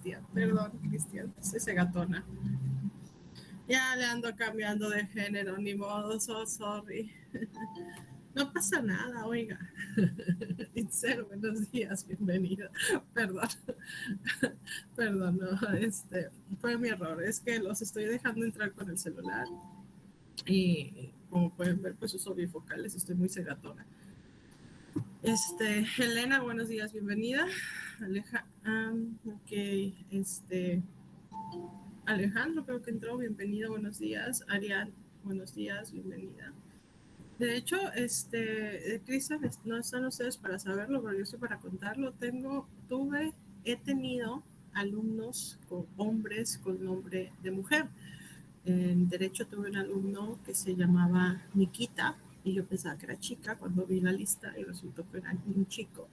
Cristian. Perdón, Cristian, soy gatona. Ya le ando cambiando de género, ni modo, so sorry. No pasa nada, oiga. Itzel, buenos días, bienvenida. Perdón, perdón, no, fue mi error. Es que los estoy dejando entrar con el celular y como pueden ver, pues uso bifocales, estoy muy cegatona. Elena, buenos días, bienvenida. Alejandro creo que entró, bienvenido, buenos días. Arián, buenos días, bienvenida. De hecho, Cristian, no están ustedes para saberlo, pero yo estoy para contarlo. He tenido alumnos con hombres con nombre de mujer. En Derecho tuve un alumno que se llamaba Nikita, y yo pensaba que era chica cuando vi la lista y resultó que era un chico.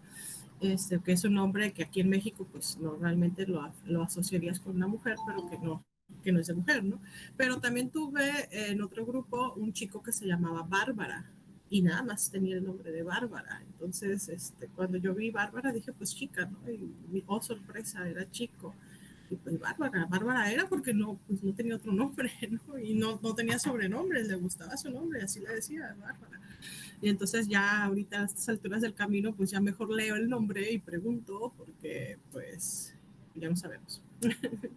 Que es un nombre que aquí en México pues normalmente lo asociarías con una mujer, pero que no es de mujer, ¿no? Pero también tuve en otro grupo un chico que se llamaba Bárbara y nada más tenía el nombre de Bárbara. Entonces, cuando yo vi Bárbara dije, pues chica, ¿no? Y oh, sorpresa, era chico. Y pues Bárbara era porque pues no tenía otro nombre, ¿no? Y no tenía sobrenombre, le gustaba su nombre, así le decía, Bárbara. Y entonces ya ahorita a estas alturas del camino, pues ya mejor leo el nombre y pregunto, porque pues ya no sabemos.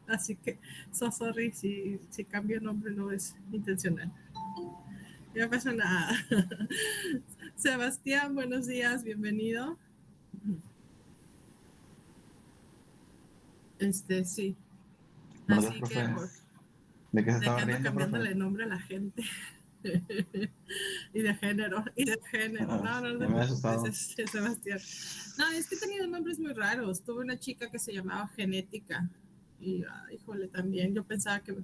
Así que, sorry, si cambio el nombre no es intencional. No pasa nada. Sebastián, buenos días, bienvenido. Sí. Buenos Así días, que profe. ¿De qué se estaba dejando riendo, cambiándole profe? el nombre a la gente. y de género. No Ya te me he preocupes, asustado. Sebastián. No, es que he tenido nombres muy raros. Tuve una chica que se llamaba Genética. Y, híjole, también. Yo pensaba que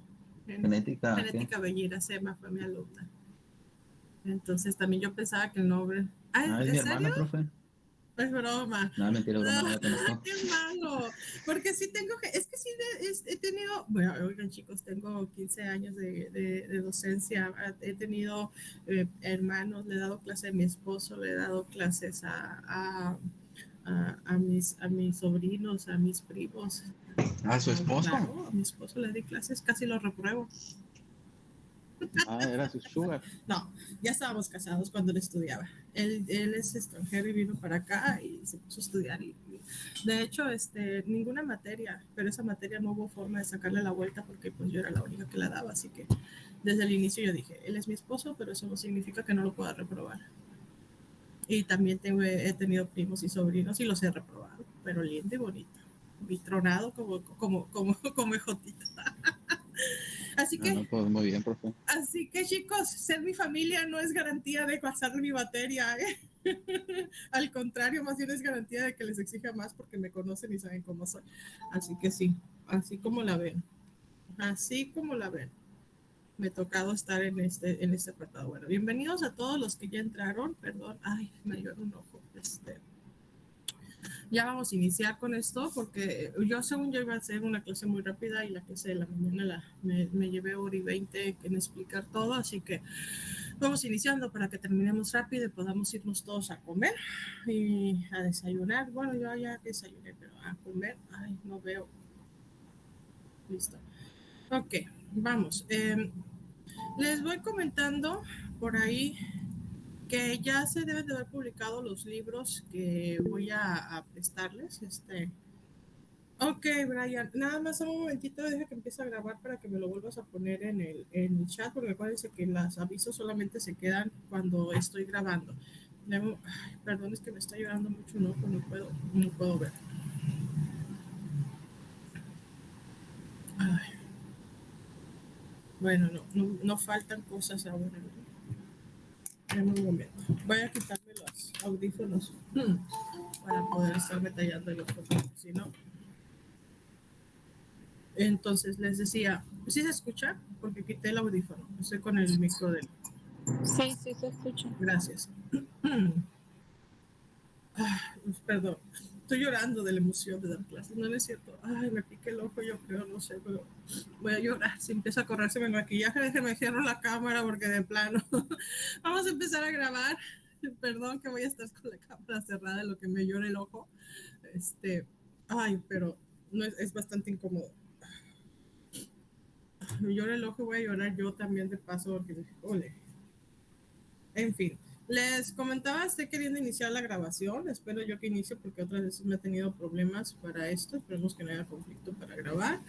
¿Genética qué? Genética Bellira Sema fue mi alumna. Entonces también yo pensaba que el nombre. Ay, Ah, es ¿en mi serio? hermana, profe. Es broma. No, mentira, broma, no la conozco. Qué malo. Porque sí tengo que, es que sí he tenido, bueno, oigan chicos, tengo 15 años de docencia, he tenido hermanos, le he dado clase a mi esposo, le he dado clases a mis sobrinos, a mis primos. Ah, ¿su esposo? Claro, a mi esposo le di clases, casi lo repruebo. Ah, era su sugar. No, ya estábamos casados cuando él estudiaba. Él es extranjero y vino para acá y se puso a estudiar. De hecho, ninguna materia, pero esa materia no hubo forma de sacarle la vuelta porque pues yo era la única que la daba. Así que desde el inicio yo dije, él es mi esposo, pero eso no significa que no lo pueda reprobar. Y también he tenido primos y sobrinos y los he reprobado, pero lindo y bonito. Y tronado como ejotita. Así Ah, no, que pues muy bien, profe. Así que chicos, ser mi familia no es garantía de pasar mi materia, ¿eh? Al contrario, más bien es garantía de que les exija más porque me conocen y saben cómo soy. Así que sí, así como la ven. Así como la ven. Me ha tocado estar en este apartado. Bueno, bienvenidos a todos los que ya entraron. Perdón, ay, me llora un ojo. Ya vamos a iniciar con esto porque según yo iba a hacer una clase muy rápida y la clase de la mañana me llevé hora y 20 en explicar todo, así que vamos iniciando para que terminemos rápido y podamos irnos todos a comer y a desayunar. Bueno, yo ya desayuné, pero a comer, ay, no veo. Listo. Ok, vamos. Les voy comentando por ahí que ya se deben de haber publicado los libros que voy a prestarles. Ok, Brian, nada más un momentito, deja que empiece a grabar para que me lo vuelvas a poner en el chat, porque acuérdense que los avisos solamente se quedan cuando estoy grabando. Ay, perdón, es que me está llorando mucho un ojo, no puedo ver. Ay, bueno, no faltan cosas ahora, ¿no? En un momento. Voy a quitarme los audífonos para poder estarme tallando el ojo, porque si no. Entonces les decía, ¿sí se escucha? Porque quité el audífono, estoy con el micro del. Sí, sí se escucha. Gracias. Perdón, estoy llorando de la emoción de dar clases, no es cierto. Ay, me pique el ojo, yo creo, no sé, pero voy a llorar. Si empieza a correrse el maquillaje, déjeme cierro la cámara porque de plano. Vamos a empezar a grabar. Perdón que voy a estar con la cámara cerrada, lo que me llora el ojo. Ay, pero no es bastante incómodo. Me llora el ojo, voy a llorar yo también de paso, porque, ole. En fin, les comentaba, estoy queriendo iniciar la grabación, espero yo que inicie porque otras veces me he tenido problemas para esto, esperemos que no haya conflicto para grabar.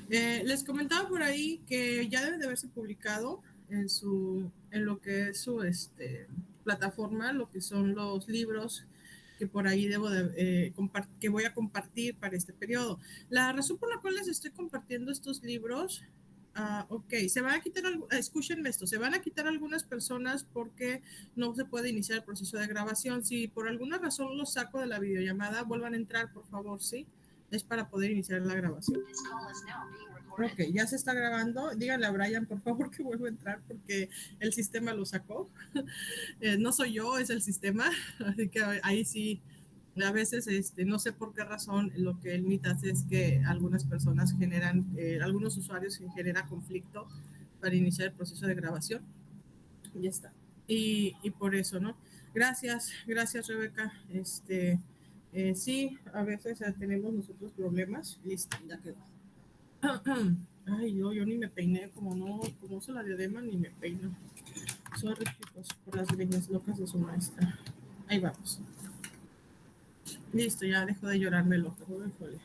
Les comentaba por ahí que ya debe de haberse publicado en lo que es su plataforma, lo que son los libros que por ahí que voy a compartir para este periodo. La razón por la cual les estoy compartiendo estos libros, ok, se van a quitar, escúchenme esto, se van a quitar algunas personas porque no se puede iniciar el proceso de grabación. Si por alguna razón los saco de la videollamada, vuelvan a entrar, por favor, ¿sí? Es para poder iniciar la grabación. Ok, ya se está grabando. Díganle a Brian, por favor, que vuelva a entrar porque el sistema lo sacó. No soy yo, es el sistema. Así que ahí sí, a veces no sé por qué razón lo que el Meet hace es que algunas personas generan, algunos usuarios genera conflicto para iniciar el proceso de grabación. Ya está. Y por eso, ¿no? Gracias, Rebeca. Sí, a veces tenemos nosotros problemas. Listo, ya quedó. Ay, yo ni me peiné, como uso la diadema, ni me peino. Sorry, chicos, por las greñas locas de su maestra. Ahí vamos. Listo, ya dejó de llorarme el ojo, porque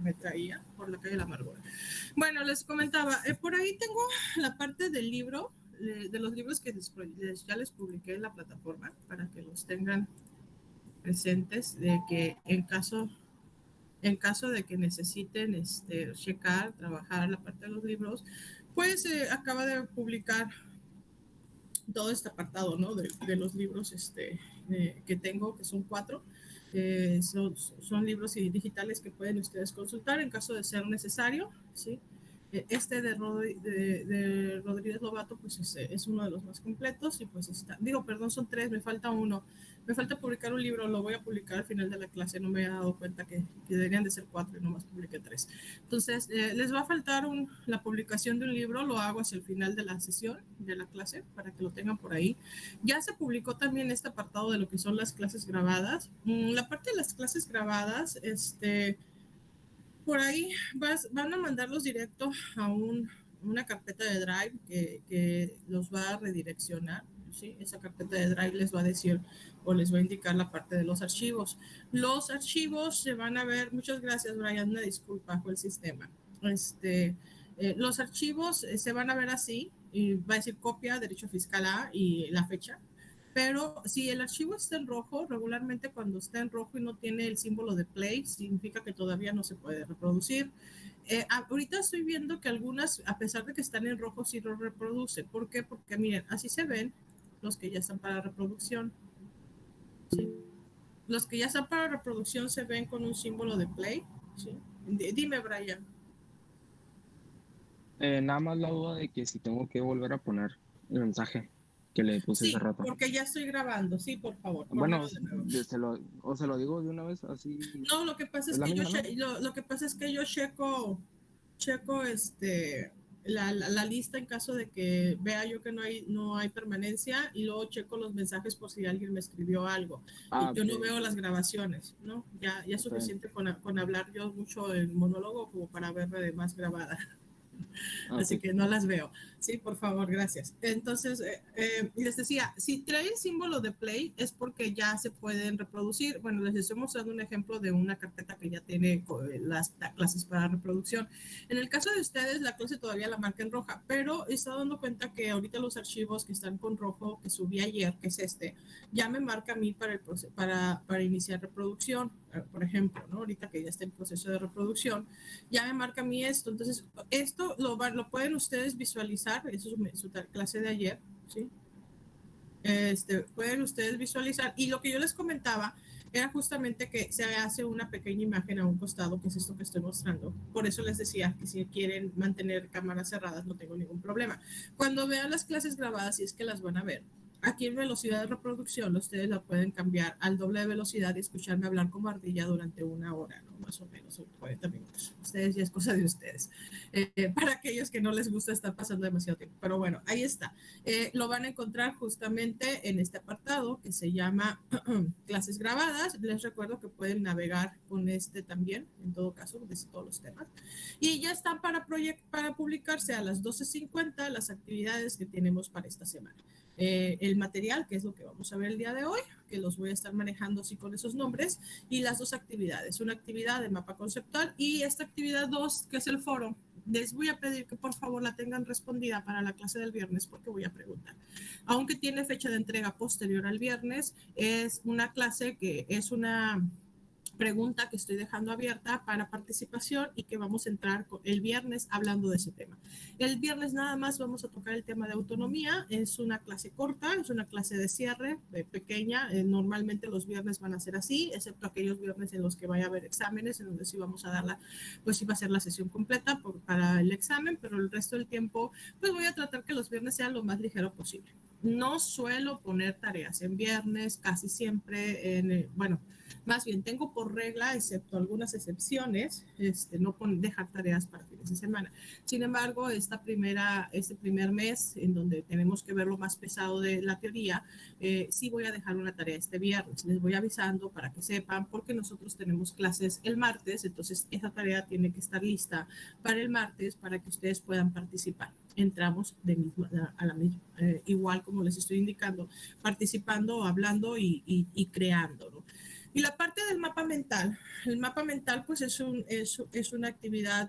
me traía por la calle de la amargura. Bueno, les comentaba, por ahí tengo la parte del libro, de los libros que ya les publiqué en la plataforma, para que los tengan presentes, de que en caso de que necesiten checar, trabajar la parte de los libros, pues acaba de publicar todo este apartado, ¿no? De los libros que tengo, que son 4. Son libros digitales que pueden ustedes consultar en caso de ser necesario, ¿sí? De Rodríguez Lobato, pues es uno de los más completos y pues son 3, me falta uno. Me falta publicar un libro, lo voy a publicar al final de la clase, no me he dado cuenta que deberían de ser 4 y nomás publiqué 3. Entonces, les va a faltar la publicación de un libro, lo hago hacia el final de la sesión, de la clase, para que lo tengan por ahí. Ya se publicó también este apartado de lo que son las clases grabadas. La parte de las clases grabadas, por ahí van a mandarlos directo a una carpeta de Drive que los va a redireccionar, ¿sí? Esa carpeta de Drive les va a decir o les va a indicar la parte de los archivos. Los archivos se van a ver, muchas gracias Brian, una disculpa, fue el sistema. Los archivos se van a ver así, y va a decir copia, derecho fiscal A y la fecha. Pero si el archivo está en rojo, regularmente cuando está en rojo y no tiene el símbolo de play, significa que todavía no se puede reproducir. Ahorita estoy viendo que algunas, a pesar de que están en rojo, sí lo reproduce. ¿Por qué? Porque miren, así se ven los que ya están para reproducción. ¿Sí? Los que ya están para reproducción se ven con un símbolo de play. ¿Sí? Dime, Brian. Nada más la duda de que si tengo que volver a poner el mensaje que le puse hace rato. Porque ya estoy grabando, sí, por favor. Bueno, se lo digo de una vez así. No, lo que pasa es que yo checo la lista en caso de que vea yo que no hay permanencia y luego checo los mensajes por si alguien me escribió algo. Y yo no veo las grabaciones, ¿no? Ya es suficiente con hablar yo mucho en monólogo como para ver más grabada. Así que no las veo. Sí, por favor, gracias. Entonces, les decía, si trae el símbolo de play es porque ya se pueden reproducir. Bueno, les estoy mostrando un ejemplo de una carpeta que ya tiene las clases para reproducción. En el caso de ustedes, la clase todavía la marca en roja, pero he estado dando cuenta que ahorita los archivos que están con rojo, que subí ayer, que es ya me marca a mí para iniciar reproducción, por ejemplo, ¿no? Ahorita que ya está en proceso de reproducción, ya me marca a mí esto. Entonces, esto lo pueden ustedes visualizar, eso es su clase de ayer, ¿sí? Pueden ustedes visualizar, y lo que yo les comentaba era justamente que se hace una pequeña imagen a un costado, que es esto que estoy mostrando. Por eso les decía que si quieren mantener cámaras cerradas no tengo ningún problema. Cuando vean las clases grabadas, si es que las van a ver, aquí en velocidad de reproducción ustedes la pueden cambiar al doble de velocidad y escucharme hablar como ardilla durante 1 hora, ¿no? Más o menos, o 40 minutos. Ustedes ya es cosa de ustedes. Para aquellos que no les gusta estar pasando demasiado tiempo. Pero bueno, ahí está. Lo van a encontrar justamente en este apartado que se llama clases grabadas. Les recuerdo que pueden navegar con este también, en todo caso, desde todos los temas. Y ya están para publicarse a las 12:50 las actividades que tenemos para esta semana. El material, que es lo que vamos a ver el día de hoy, que los voy a estar manejando así con esos nombres, y las 2 actividades, una actividad de mapa conceptual y esta actividad 2, que es el foro. Les voy a pedir que por favor la tengan respondida para la clase del viernes porque voy a preguntar. Aunque tiene fecha de entrega posterior al viernes, es una clase que es una pregunta que estoy dejando abierta para participación y que vamos a entrar el viernes hablando de ese tema. El viernes nada más vamos a tocar el tema de autonomía. Es una clase corta, es una clase de cierre, pequeña. Normalmente los viernes van a ser así, excepto aquellos viernes en los que vaya a haber exámenes, en donde sí vamos a darla, pues sí va a ser la sesión completa para el examen, pero el resto del tiempo, pues voy a tratar que los viernes sean lo más ligero posible. No suelo poner tareas en viernes, casi siempre, bueno, más bien tengo por regla, excepto algunas excepciones, no dejar tareas para fines de semana. Sin embargo, este primer mes, en donde tenemos que ver lo más pesado de la teoría, sí voy a dejar una tarea este viernes. Les voy avisando para que sepan, porque nosotros tenemos clases el martes, entonces esa tarea tiene que estar lista para el martes para que ustedes puedan participar. Entramos a la misma, igual como les estoy indicando, participando, hablando y creando, ¿no? Y la parte del mapa mental, el mapa mental pues es una actividad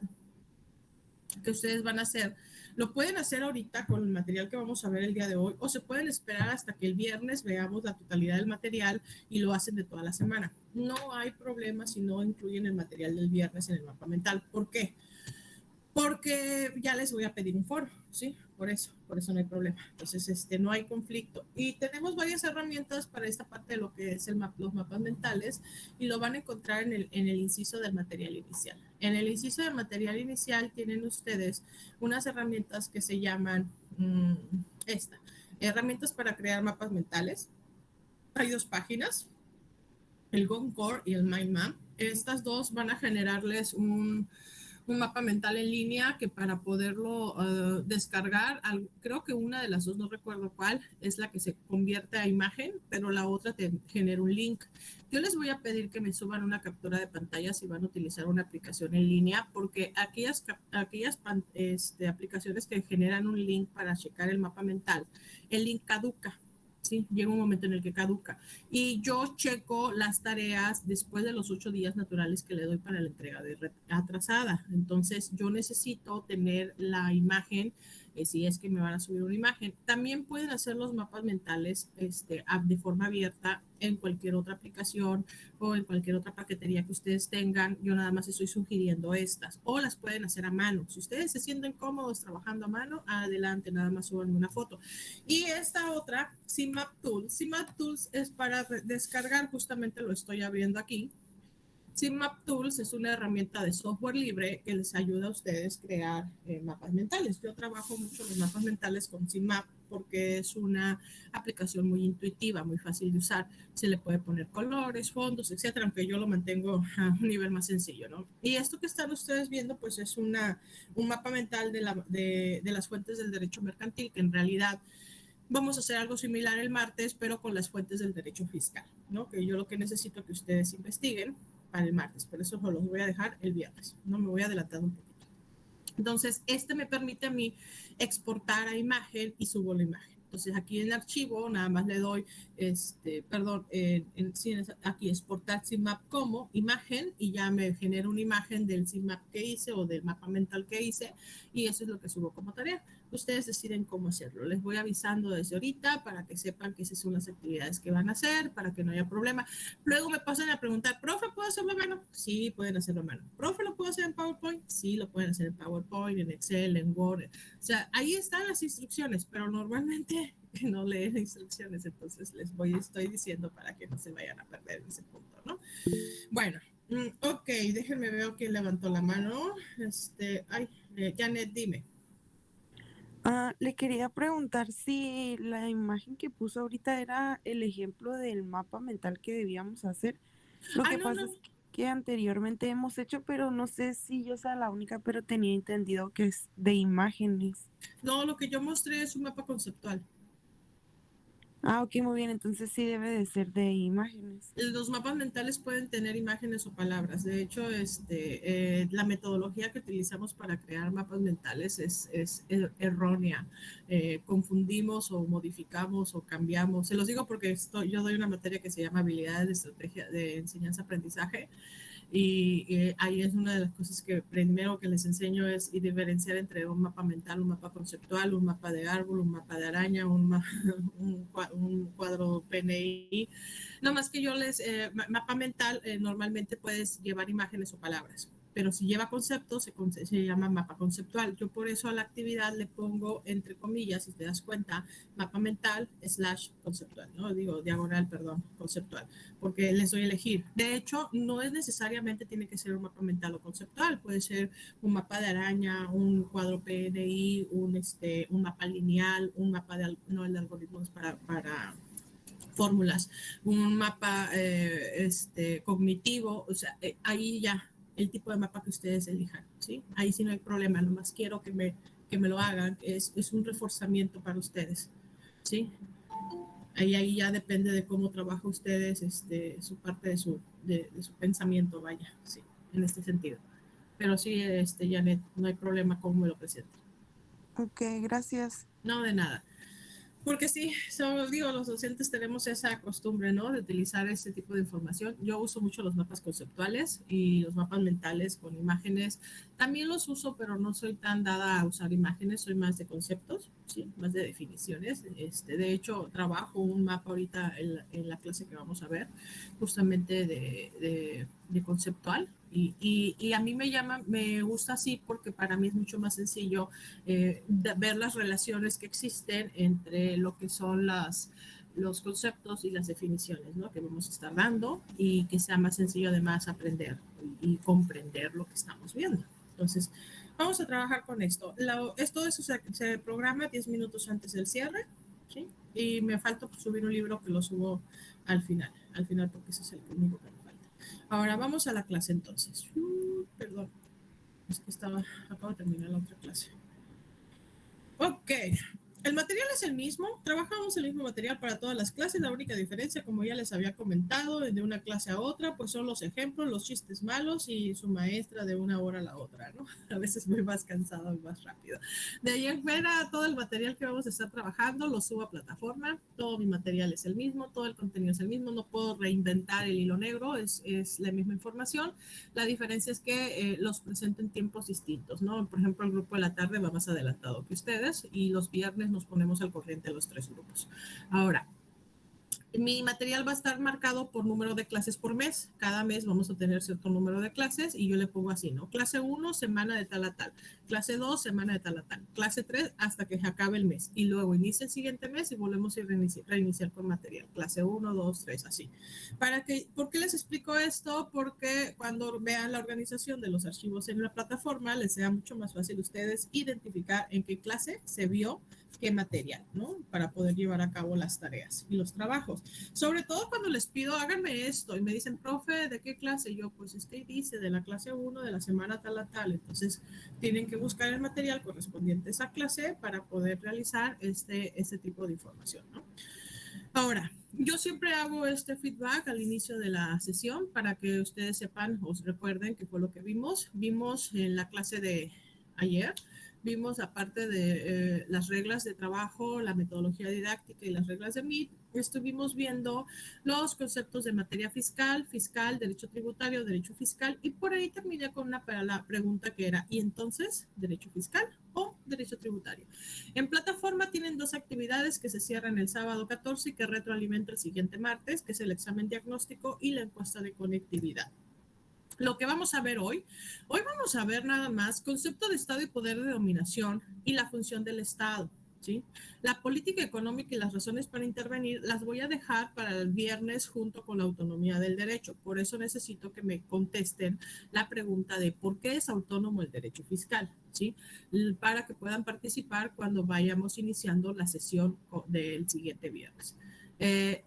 que ustedes van a hacer. Lo pueden hacer ahorita con el material que vamos a ver el día de hoy, o se pueden esperar hasta que el viernes veamos la totalidad del material y lo hacen de toda la semana. No hay problema si no incluyen el material del viernes en el mapa mental. ¿Por qué? Porque ya les voy a pedir un foro, ¿sí? Por eso no hay problema. Entonces, no hay conflicto. Y tenemos varias herramientas para esta parte de lo que es los mapas mentales y lo van a encontrar en el inciso del material inicial. En el inciso del material inicial tienen ustedes unas herramientas que se llaman herramientas para crear mapas mentales. Hay 2 páginas, el GONCORE y el Mind Map. Estas 2 van a generarles un mapa mental en línea que para poderlo descargar, creo que una de las 2, no recuerdo cuál, es la que se convierte a imagen, pero la otra te genera un link. Yo les voy a pedir que me suban una captura de pantalla si van a utilizar una aplicación en línea, porque aquellas aplicaciones que generan un link para checar el mapa mental, el link caduca. Sí, llega un momento en el que caduca. Y yo checo las tareas después de los 8 días naturales que le doy para la entrega de red atrasada. Entonces, yo necesito tener la imagen, si es que me van a subir una imagen. También pueden hacer los mapas mentales de forma abierta en cualquier otra aplicación o en cualquier otra paquetería que ustedes tengan. Yo nada más estoy sugiriendo estas. O las pueden hacer a mano. Si ustedes se sienten cómodos trabajando a mano, adelante, nada más suban una foto. Y esta otra, CMap Tools. CMap Tools es para descargar, justamente lo estoy abriendo aquí. CMap Tools es una herramienta de software libre que les ayuda a ustedes a crear mapas mentales. Yo trabajo mucho los mapas mentales con CMap porque es una aplicación muy intuitiva, muy fácil de usar. Se le puede poner colores, fondos, etcétera, aunque yo lo mantengo a un nivel más sencillo, ¿no? Y esto que están ustedes viendo, pues es un mapa mental de las fuentes del derecho mercantil, que en realidad vamos a hacer algo similar el martes, pero con las fuentes del derecho fiscal, ¿no? Que yo lo que necesito que ustedes investiguen para el martes, por eso los voy a dejar el viernes, no me voy a adelantar un poquito. Entonces, me permite a mí exportar a imagen y subo la imagen. Entonces, aquí en el archivo nada más le doy, aquí exportar CMap como imagen y ya me genera una imagen del CMap que hice o del mapa mental que hice y eso es lo que subo como tarea. Ustedes deciden cómo hacerlo. Les voy avisando desde ahorita para que sepan que esas son las actividades que van a hacer, para que no haya problema. Luego me pasan a preguntar, ¿profe, puedo hacerlo a mano? Sí, pueden hacerlo a mano. ¿Profe, lo puedo hacer en PowerPoint? Sí, lo pueden hacer en PowerPoint, en Excel, en Word. O sea, ahí están las instrucciones, pero normalmente no leen instrucciones, entonces estoy diciendo para que no se vayan a perder en ese punto, ¿no? Bueno, ok, déjenme ver quién levantó la mano. Janet, dime. Le quería preguntar si la imagen que puso ahorita era el ejemplo del mapa mental que debíamos hacer. Lo Ah, que no, pasa no. es que anteriormente hemos hecho, pero no sé si yo sea la única, pero tenía entendido que es de imágenes. No, lo que yo mostré es un mapa conceptual. Ok, muy bien, entonces sí debe de ser de imágenes. Los mapas mentales pueden tener imágenes o palabras. De hecho, la metodología que utilizamos para crear mapas mentales es errónea. Confundimos o modificamos o cambiamos. Se los digo porque yo doy una materia que se llama habilidades de estrategia de enseñanza-aprendizaje. Y ahí es una de las cosas que primero que les enseño es diferenciar entre un mapa mental, un mapa conceptual, un mapa de árbol, un mapa de araña, un cuadro PNI. No más que yo mapa mental normalmente puedes llevar imágenes o palabras, pero si lleva conceptos se llama mapa conceptual. Yo por eso a la actividad le pongo entre comillas, si te das cuenta, mapa mental / conceptual, ¿no? Digo, diagonal, perdón, conceptual, porque les doy a elegir. De hecho, no es necesariamente tiene que ser un mapa mental o conceptual, puede ser un mapa de araña, un cuadro PNI, un mapa lineal, un mapa no el de algoritmos para fórmulas, un mapa cognitivo, o sea, ahí ya el tipo de mapa que ustedes elijan, ¿sí? Ahí sí no hay problema, nomás quiero que me lo hagan, es un reforzamiento para ustedes, ¿sí? Ahí ya depende de cómo trabaja ustedes, su parte de su pensamiento, vaya, sí, en este sentido. Pero sí, Janet, no hay problema cómo me lo presenten. Ok, gracias. No, de nada. Porque sí, digo, los docentes tenemos esa costumbre, ¿no? De utilizar este tipo de información. Yo uso mucho los mapas conceptuales y los mapas mentales con imágenes. También los uso, pero no soy tan dada a usar imágenes, soy más de conceptos, ¿sí? Más de definiciones. De hecho, trabajo un mapa ahorita en la clase que vamos a ver, justamente de conceptual. Y a mí me gusta así porque para mí es mucho más sencillo ver las relaciones que existen entre lo que son los conceptos y las definiciones, ¿no? Que vamos a estar dando y que sea más sencillo además aprender y comprender lo que estamos viendo. Entonces, vamos a trabajar con esto. Todo eso se programa 10 minutos antes del cierre, ¿sí? Y me falta subir un libro que lo subo al final porque ese es el único que me falta. Ahora vamos a la clase entonces. Perdón, es que acabo de terminar la otra clase. Ok, el material es el mismo, trabajamos el mismo material para todas las clases, la única diferencia, como ya les había comentado, de una clase a otra, pues son los ejemplos, los chistes malos y su maestra de una hora a la otra, ¿no? A veces muy más cansado y más rápido. De ahí en fuera, todo el material que vamos a estar trabajando lo subo a plataforma, todo mi material es el mismo, todo el contenido es el mismo, no puedo reinventar el hilo negro, es la misma información. La diferencia es que los presento en tiempos distintos, ¿no? Por ejemplo, el grupo de la tarde va más adelantado que ustedes y los viernes nos ponemos al corriente de los 3 grupos. Ahora, mi material va a estar marcado por número de clases por mes. Cada mes vamos a tener cierto número de clases y yo le pongo así, ¿no? Clase 1, semana de tal a tal. Clase 2, semana de tal a tal. Clase 3, hasta que se acabe el mes. Y luego inicia el siguiente mes y volvemos a reiniciar con material. Clase 1, 2, 3, así. ¿Por qué les explico esto? Porque cuando vean la organización de los archivos en la plataforma, les sea mucho más fácil a ustedes identificar en qué clase se vio qué material, ¿no? Para poder llevar a cabo las tareas y los trabajos. Sobre todo cuando les pido, háganme esto y me dicen, profe, ¿de qué clase? Yo, pues es que dice de la clase 1 de la semana tal a tal. Entonces, tienen que buscar el material correspondiente a esa clase para poder realizar este tipo de información, ¿no? Ahora, yo siempre hago este feedback al inicio de la sesión para que ustedes sepan, os recuerden qué fue lo que vimos. Vimos en la clase de ayer, vimos aparte de las reglas de trabajo, la metodología didáctica y las reglas de MIT, estuvimos viendo los conceptos de materia fiscal, derecho tributario, derecho fiscal y por ahí terminé con la pregunta que era, ¿y entonces derecho fiscal o derecho tributario? En plataforma tienen 2 actividades que se cierran el sábado 14 y que retroalimenta el siguiente martes, que es el examen diagnóstico y la encuesta de conectividad. Lo que vamos a ver hoy vamos a ver nada más concepto de Estado y poder de dominación y la función del Estado. ¿sí? La política económica y las razones para intervenir las voy a dejar para el viernes junto con la autonomía del derecho. Por eso necesito que me contesten la pregunta de por qué es autónomo el derecho fiscal, ¿sí? Para que puedan participar cuando vayamos iniciando la sesión del siguiente viernes.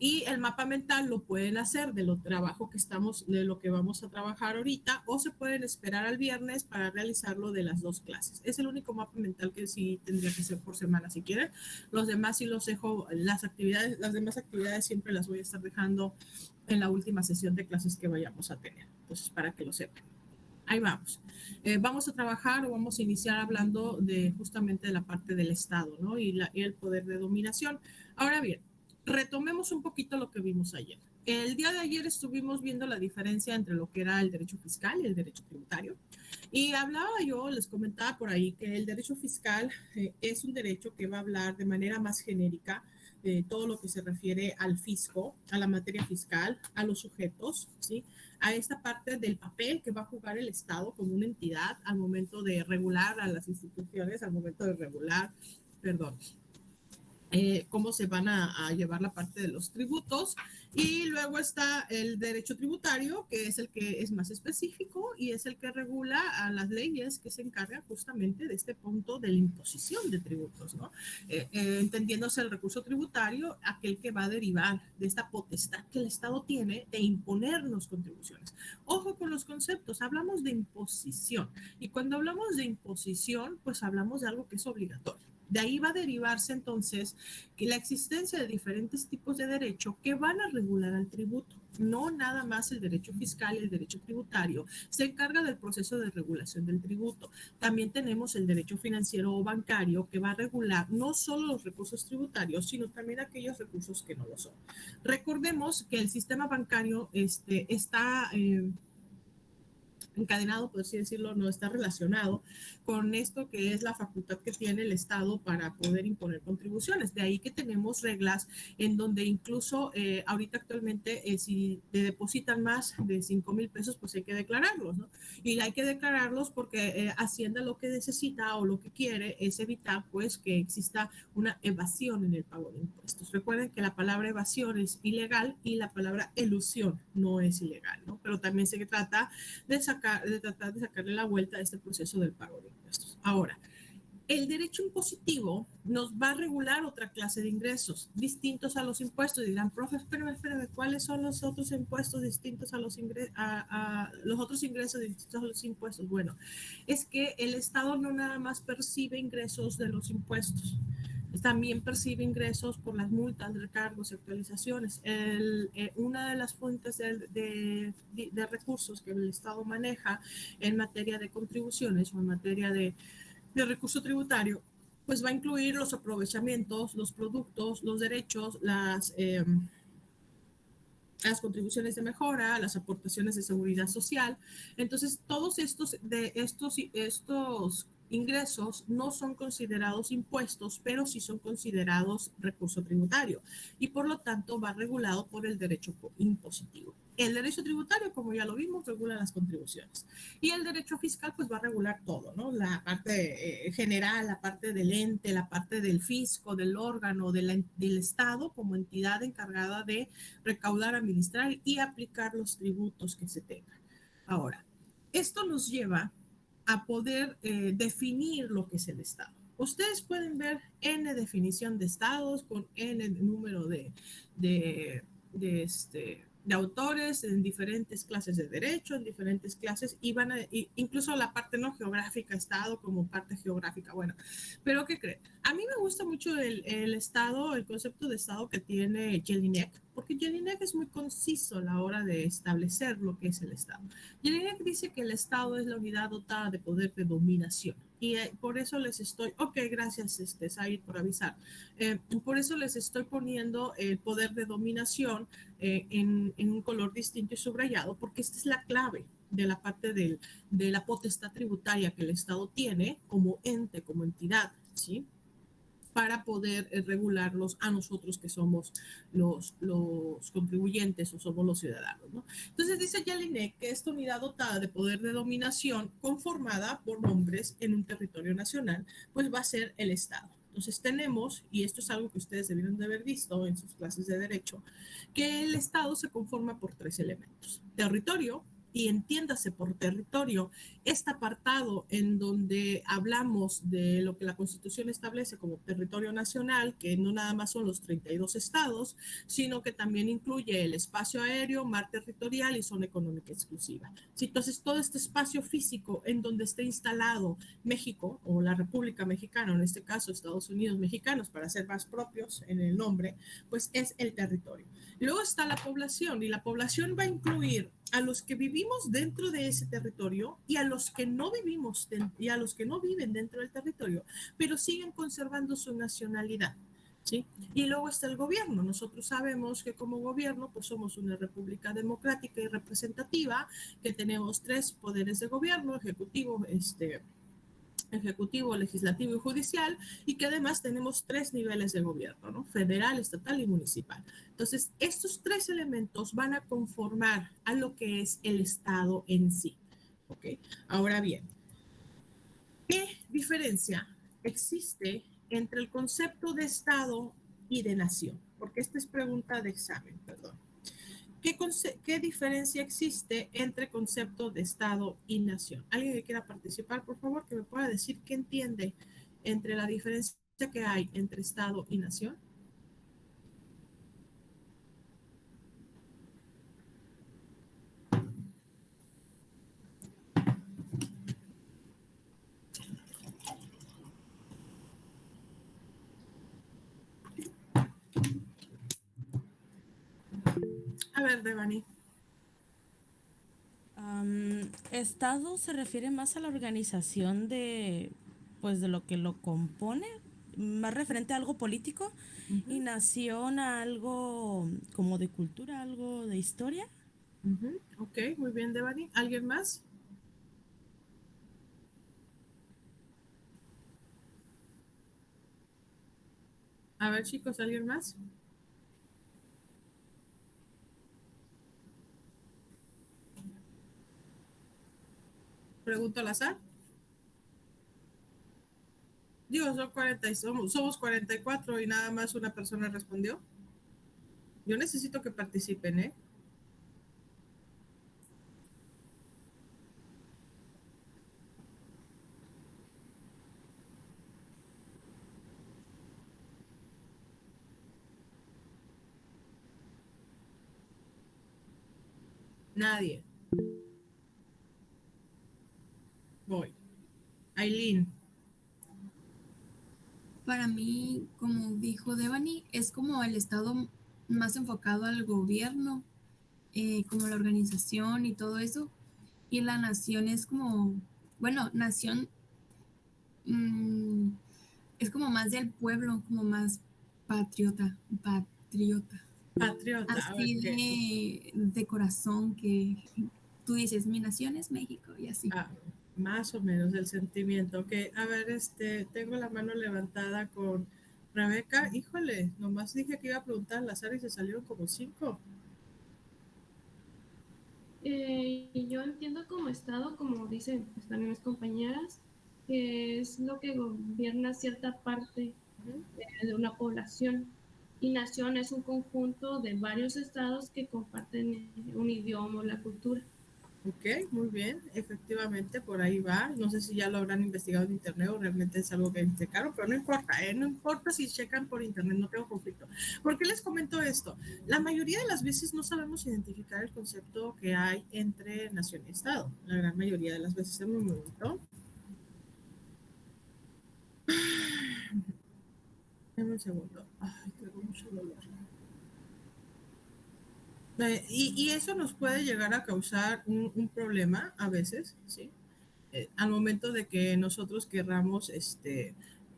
Y el mapa mental lo pueden hacer de lo trabajo que estamos, de lo que vamos a trabajar ahorita, o se pueden esperar al viernes para realizarlo de las dos clases. Es el único mapa mental que sí tendría que ser por semana si quieren. Los demás sí los dejo, las demás actividades siempre las voy a estar dejando en la última sesión de clases que vayamos a tener. Entonces, para que lo sepan. Ahí vamos. Vamos a trabajar o vamos a iniciar hablando de justamente de la parte del Estado, ¿no? Y el poder de dominación. Ahora bien, retomemos un poquito lo que vimos ayer. El día de ayer estuvimos viendo la diferencia entre lo que era el derecho fiscal y el derecho tributario. Y les comentaba por ahí que el derecho fiscal es un derecho que va a hablar de manera más genérica de todo lo que se refiere al fisco, a la materia fiscal, a los sujetos, ¿sí? A esta parte del papel que va a jugar el Estado como una entidad al momento de regular a las instituciones, al momento de regular, perdón, cómo se van a llevar la parte de los tributos. Y luego está el derecho tributario, que es el que es más específico y es el que regula a las leyes que se encargan justamente de este punto de la imposición de tributos, ¿no? Entendiéndose el recurso tributario, aquel que va a derivar de esta potestad que el Estado tiene de imponernos contribuciones. Ojo con los conceptos, hablamos de imposición, y cuando hablamos de imposición, pues hablamos de algo que es obligatorio. De ahí va a derivarse entonces que la existencia de diferentes tipos de derecho que van a regular al tributo. No nada más el derecho fiscal y el derecho tributario se encarga del proceso de regulación del tributo. También tenemos el derecho financiero o bancario que va a regular no solo los recursos tributarios, sino también aquellos recursos que no lo son. Recordemos que el sistema bancario está encadenado, por así decirlo, no está relacionado con esto que es la facultad que tiene el Estado para poder imponer contribuciones. De ahí que tenemos reglas en donde incluso ahorita actualmente si te depositan más de 5,000 pesos, pues hay que declararlos, ¿no? Y hay que declararlos porque Hacienda lo que necesita o lo que quiere es evitar pues que exista una evasión en el pago de impuestos. Recuerden que la palabra evasión es ilegal y la palabra elusión no es ilegal, ¿no? Pero también se trata de tratar de sacarle la vuelta a este proceso del pago de impuestos. Ahora, el derecho impositivo nos va a regular otra clase de ingresos distintos a los impuestos. Dirán, profe, espérame, ¿cuáles son los otros impuestos distintos a los los otros ingresos distintos a los impuestos? Bueno, es que el Estado no nada más percibe ingresos de los impuestos, también percibe ingresos por las multas, recargos y actualizaciones. Una de las fuentes de recursos que el Estado maneja en materia de contribuciones o en materia de recurso tributario, pues va a incluir los aprovechamientos, los productos, los derechos, las contribuciones de mejora, las aportaciones de seguridad social. Entonces, todos estos ingresos no son considerados impuestos, pero sí son considerados recurso tributario y por lo tanto va regulado por el derecho impositivo. El derecho tributario, como ya lo vimos, regula las contribuciones y el derecho fiscal pues va a regular todo, ¿no? La parte general, la parte del ente, la parte del fisco, del órgano, del Estado como entidad encargada de recaudar, administrar y aplicar los tributos que se tengan. Ahora, esto nos lleva a poder definir lo que es el Estado. Ustedes pueden ver N definición de estados con N número de autores en diferentes clases de derecho, en diferentes clases, y incluso la parte no geográfica, estado como parte geográfica. Bueno, pero ¿qué creen? A mí me gusta mucho el estado, el concepto de estado que tiene Jelinek, porque Jelinek es muy conciso a la hora de establecer lo que es el Estado. Jelinek dice que el Estado es la unidad dotada de poder de dominación. Y por eso les estoy, gracias Said por avisar, por eso les estoy poniendo el poder de dominación en un color distinto y subrayado, porque esta es la clave de la parte de la potestad tributaria que el Estado tiene como ente, como entidad, ¿sí? Para poder regularlos a nosotros que somos los contribuyentes o somos los ciudadanos, ¿no? Entonces dice Jelinek que esta unidad dotada de poder de dominación conformada por hombres en un territorio nacional, pues va a ser el Estado. Entonces tenemos, y esto es algo que ustedes debieron de haber visto en sus clases de derecho, que el Estado se conforma por 3 elementos: territorio, y entiéndase por territorio este apartado en donde hablamos de lo que la Constitución establece como territorio nacional, que no nada más son los 32 estados, sino que también incluye el espacio aéreo, mar territorial y zona económica exclusiva. Sí, entonces, todo este espacio físico en donde esté instalado México o la República Mexicana, en este caso Estados Unidos mexicanos, para ser más propios en el nombre, pues es el territorio. Luego está la población, y la población va a incluir a los que vivimos dentro de ese territorio y a los que no vivimos y a los que no viven dentro del territorio, pero siguen conservando su nacionalidad. ¿Sí? Y luego está el gobierno. Nosotros sabemos que como gobierno pues somos una república democrática y representativa, que tenemos 3 poderes de gobierno: ejecutivo, legislativo y judicial, y que además tenemos 3 niveles de gobierno, ¿no? Federal, estatal y municipal. Entonces, estos 3 elementos van a conformar a lo que es el Estado en sí. ¿Ok? Ahora bien, ¿qué diferencia existe entre el concepto de Estado y de nación? Porque esta es pregunta de examen, perdón. ¿Qué diferencia existe entre concepto de Estado y nación? ¿Alguien que quiera participar, por favor, que me pueda decir qué entiende entre la diferencia que hay entre Estado y nación? A ver, Devani. Estado se refiere más a la organización de, pues, de lo que lo compone, más referente a algo político, y nación a algo como de cultura, algo de historia. Ok, muy bien, Devani. ¿Alguien más? A ver, chicos, ¿alguien más? Pregunto al azar. Digo, son 40 y somos 44 y nada más una persona respondió. Yo necesito que participen, ¿eh? Nadie. Voy. Aileen. Para mí, como dijo Devani, es como el Estado más enfocado al gobierno, como la organización y todo eso. Y la nación es como, bueno, nación es como más del pueblo, como más patriota. Patriota. A ver Así qué. de corazón que tú dices, mi nación es México y así. Más o menos el sentimiento. Ok, a ver, tengo la mano levantada con Rebeca. Híjole, nomás dije que iba a preguntar al azar y se salieron como 5. Yo entiendo como Estado, como dicen pues, también mis compañeras, que es lo que gobierna cierta parte de una población. Y nación es un conjunto de varios estados que comparten un idioma o la cultura. Ok, muy bien, efectivamente, por ahí va. No sé si ya lo habrán investigado en internet o realmente es algo que checaron, pero no importa, no importa si checan por internet, no tengo conflicto. ¿Por qué les comento esto? La mayoría de las veces no sabemos identificar el concepto que hay entre nación y Estado. La gran mayoría de las veces. En un momento. Dame un segundo. Ay, tengo mucho dolor. Y eso nos puede llegar a causar un problema a veces, ¿sí? Al momento de que nosotros querramos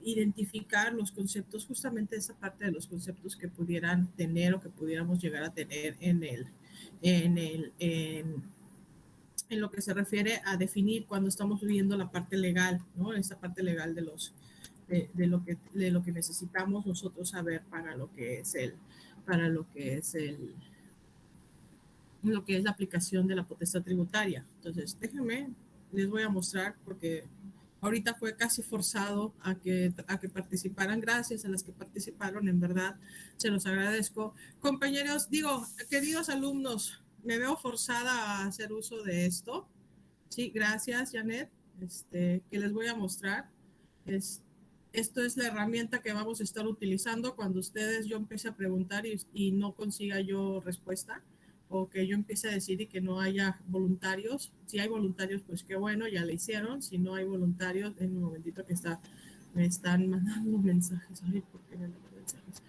identificar los conceptos, justamente esa parte de los conceptos que pudieran tener o que pudiéramos llegar a tener en, el, en lo que se refiere a definir cuando estamos viendo la parte legal, ¿no? Esa parte legal de lo que necesitamos nosotros saber para lo que es lo que es la aplicación de la potestad tributaria. Entonces, déjenme, les voy a mostrar porque ahorita fue casi forzado a que participaran. Gracias a las que participaron, en verdad, se los agradezco. Compañeros, digo, queridos alumnos, me veo forzada a hacer uso de esto. Sí, gracias, Janet, que les voy a mostrar. Esto es la herramienta que vamos a estar utilizando cuando yo empiece a preguntar y no consiga yo respuesta, o que yo empiece a decir y que no haya voluntarios. Si hay voluntarios, pues qué bueno, ya le hicieron. Si no hay voluntarios, en un momentito que me están mandando mensajes. Ay, ¿por qué me mandan mensajes?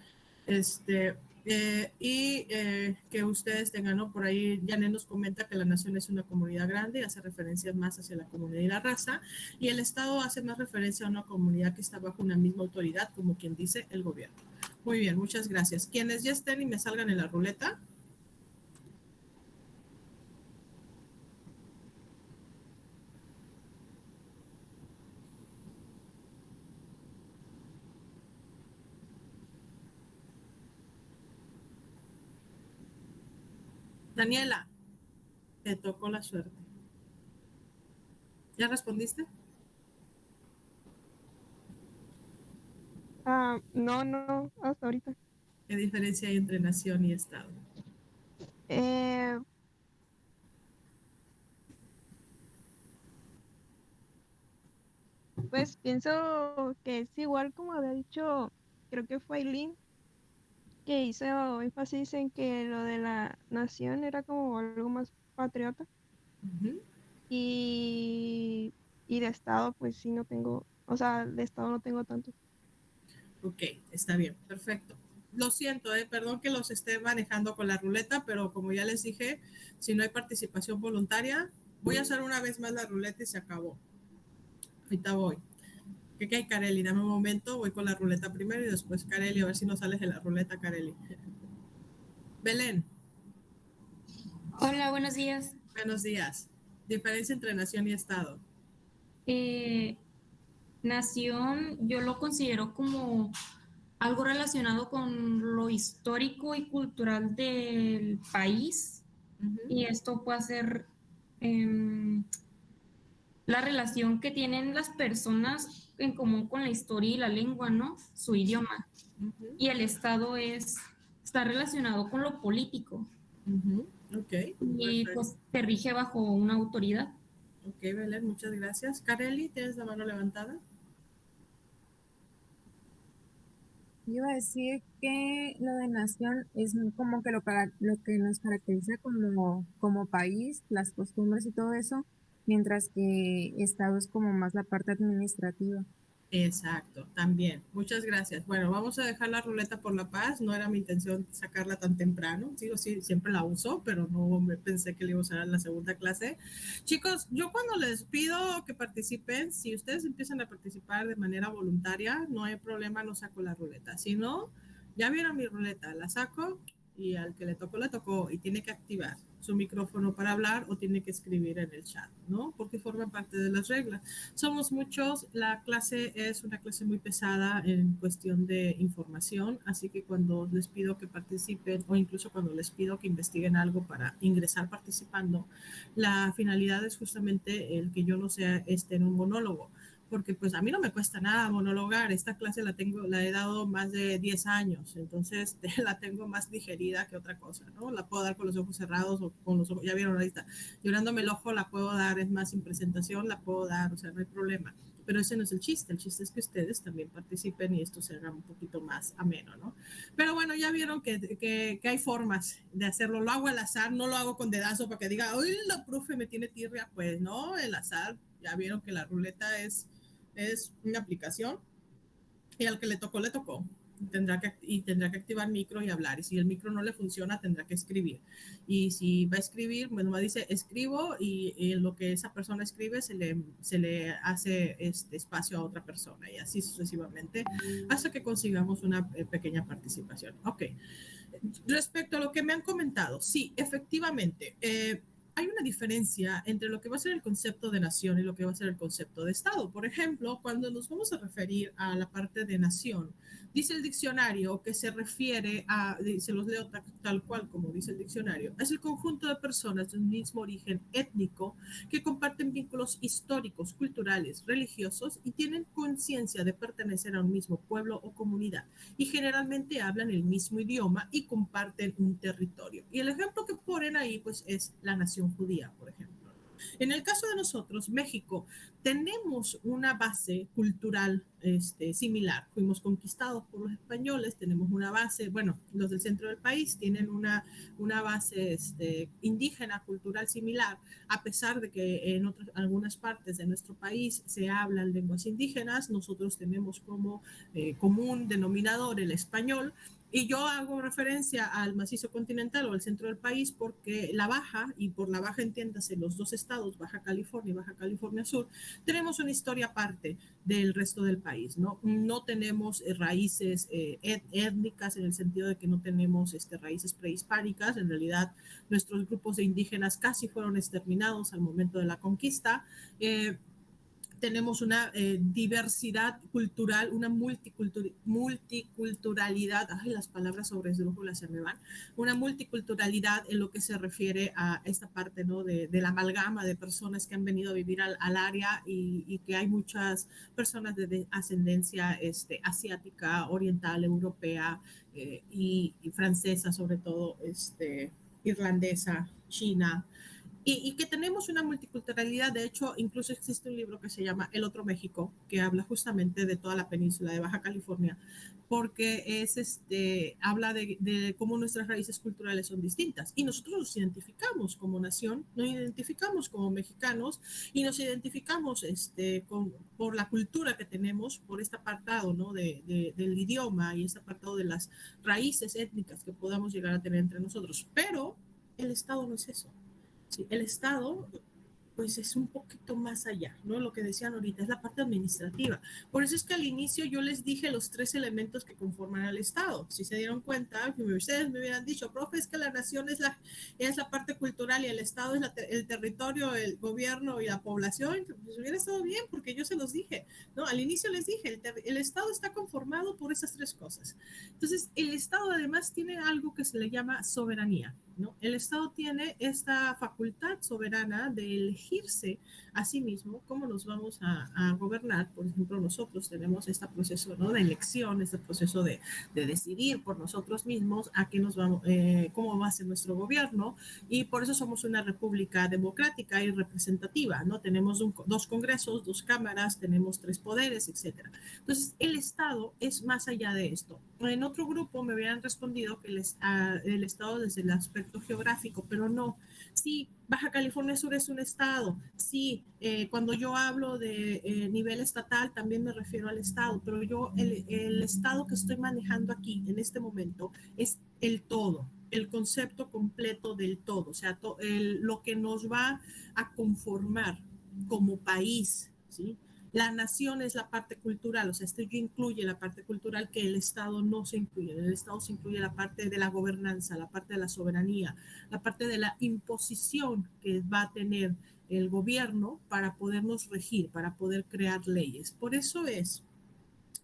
Que ustedes tengan, ¿no? Por ahí Janet nos comenta que la nación es una comunidad grande y hace referencias más hacia la comunidad y la raza, y el Estado hace más referencia a una comunidad que está bajo una misma autoridad, como quien dice el gobierno. Muy bien, muchas gracias. Quienes ya estén y me salgan en la ruleta. Daniela, te tocó la suerte. ¿Ya respondiste? No, hasta ahorita. ¿Qué diferencia hay entre nación y Estado? Pues pienso que es igual como había dicho, creo que fue Aileen, que hizo énfasis en que lo de la nación era como algo más patriota Uh-huh. y de Estado pues sí no tengo, o sea, de Estado no tengo tanto. Ok, está bien, perfecto. Lo siento, perdón que los esté manejando con la ruleta, pero como ya les dije, si no hay participación voluntaria, voy a hacer una vez más la ruleta y se acabó. Ahorita voy. ¿Qué hay, Kareli? Dame un momento, voy con la ruleta primero y después Kareli, a ver si no sales de la ruleta, Kareli. Belén. Hola, buenos días. Buenos días. Diferencia entre nación y Estado. Nación, yo lo considero como algo relacionado con lo histórico y cultural del país. Uh-huh. Y esto puede ser la relación que tienen las personas en común con la historia y la lengua, ¿no? Su idioma. Uh-huh. Y el Estado está relacionado con lo político. Uh-huh. Ok. Y Perfecto. pues se rige bajo una autoridad. Ok, Belén, muchas gracias. Kareli, ¿tienes la mano levantada? Yo iba a decir que lo de nación es como que lo que nos caracteriza como país, las costumbres y todo eso, mientras que Estado es como más la parte administrativa. Exacto, también. Muchas gracias. Bueno, vamos a dejar la ruleta por la paz. No era mi intención sacarla tan temprano. Sí, siempre la uso, pero no me pensé que la iba a usar en la segunda clase. Chicos, yo cuando les pido que participen, si ustedes empiezan a participar de manera voluntaria, no hay problema, no saco la ruleta. Si no, ya vieron mi ruleta, la saco y al que le tocó y tiene que activar su micrófono para hablar o tiene que escribir en el chat, ¿no? Porque forma parte de las reglas. Somos muchos, la clase es una clase muy pesada en cuestión de información, así que cuando les pido que participen o incluso cuando les pido que investiguen algo para ingresar participando, la finalidad es justamente el que yo no sea en un monólogo, porque pues a mí no me cuesta nada monologar. Esta clase la he dado más de 10 años, entonces la tengo más digerida que otra cosa, ¿no? La puedo dar con los ojos cerrados o con los ojos, ya vieron ahorita, llorándome el ojo la puedo dar, es más, sin presentación la puedo dar, o sea, no hay problema. Pero ese no es el chiste es que ustedes también participen y esto se haga un poquito más ameno, ¿no? Pero bueno, ya vieron que hay formas de hacerlo, lo hago al azar, no lo hago con dedazo para que diga, uy, la profe me tiene tirria, pues no, el azar, ya vieron que la ruleta es una aplicación y al que le tocó. Tendrá que activar micro y hablar, y si el micro no le funciona tendrá que escribir, y si va a escribir, bueno, dice escribo y en lo que esa persona escribe se le hace espacio a otra persona y así sucesivamente hasta que consigamos una pequeña participación. Ok, respecto a lo que me han comentado, sí, efectivamente, hay una diferencia entre lo que va a ser el concepto de nación y lo que va a ser el concepto de Estado. Por ejemplo, cuando nos vamos a referir a la parte de nación, dice el diccionario que se refiere a, se los leo tal cual como dice el diccionario, es el conjunto de personas de un mismo origen étnico que comparten vínculos históricos, culturales, religiosos y tienen conciencia de pertenecer a un mismo pueblo o comunidad y generalmente hablan el mismo idioma y comparten un territorio. Y el ejemplo que ponen ahí pues es la nación judía, por ejemplo. En el caso de nosotros, México, tenemos una base cultural similar. Fuimos conquistados por los españoles, tenemos una base, bueno, los del centro del país tienen una base indígena cultural similar, a pesar de que en algunas partes de nuestro país se hablan lenguas indígenas, nosotros tenemos como común denominador el español. Y yo hago referencia al macizo continental o al centro del país porque la Baja, y por la Baja entiéndase los dos estados, Baja California y Baja California Sur, tenemos una historia aparte del resto del país, ¿no? No tenemos raíces étnicas en el sentido de que no tenemos raíces prehispánicas. En realidad, nuestros grupos de indígenas casi fueron exterminados al momento de la conquista. Tenemos una diversidad cultural, una multiculturalidad, ay, las palabras sobre esdrújulas se me van, una multiculturalidad en lo que se refiere a esta parte, ¿no? de la amalgama de personas que han venido a vivir al área y que hay muchas personas de ascendencia asiática, oriental, europea y francesa sobre todo, irlandesa, china, y que tenemos una multiculturalidad. De hecho, incluso existe un libro que se llama El Otro México, que habla justamente de toda la península de Baja California, porque habla de cómo nuestras raíces culturales son distintas. Y nosotros nos identificamos como nación, nos identificamos como mexicanos y nos identificamos por la cultura que tenemos, por este apartado, ¿no? del idioma y este apartado de las raíces étnicas que podamos llegar a tener entre nosotros. Pero el Estado no es eso. Sí, el Estado, pues es un poquito más allá, ¿no? Lo que decían ahorita es la parte administrativa. Por eso es que al inicio yo les dije los 3 elementos que conforman al Estado. Si se dieron cuenta, ustedes me hubieran dicho, profe, es que la nación es la parte cultural y el Estado es el territorio, el gobierno y la población. Pues hubiera estado bien porque yo se los dije, ¿no? Al inicio les dije, el Estado está conformado por esas 3 cosas. Entonces, el Estado además tiene algo que se le llama soberanía, ¿no? El Estado tiene esta facultad soberana de elegirse a sí mismo cómo nos vamos a gobernar. Por ejemplo, nosotros tenemos este proceso, ¿no? de elección, este proceso de decidir por nosotros mismos a qué nos vamos, cómo va a ser nuestro gobierno, y por eso somos una república democrática y representativa, ¿no? Tenemos 2 congresos, 2 cámaras, tenemos 3 poderes, etcétera. Entonces, el Estado es más allá de esto. En otro grupo me hubieran respondido que el Estado desde el aspecto geográfico, pero no. Sí, Baja California Sur es un estado. Sí, cuando yo hablo de nivel estatal también me refiero al estado, pero yo el estado que estoy manejando aquí en este momento es el todo, el concepto completo del todo, o sea, lo que nos va a conformar como país, ¿sí? La nación es la parte cultural, o sea, esto incluye la parte cultural que el Estado no se incluye. En el Estado se incluye la parte de la gobernanza, la parte de la soberanía, la parte de la imposición que va a tener el gobierno para podernos regir, para poder crear leyes. Por eso es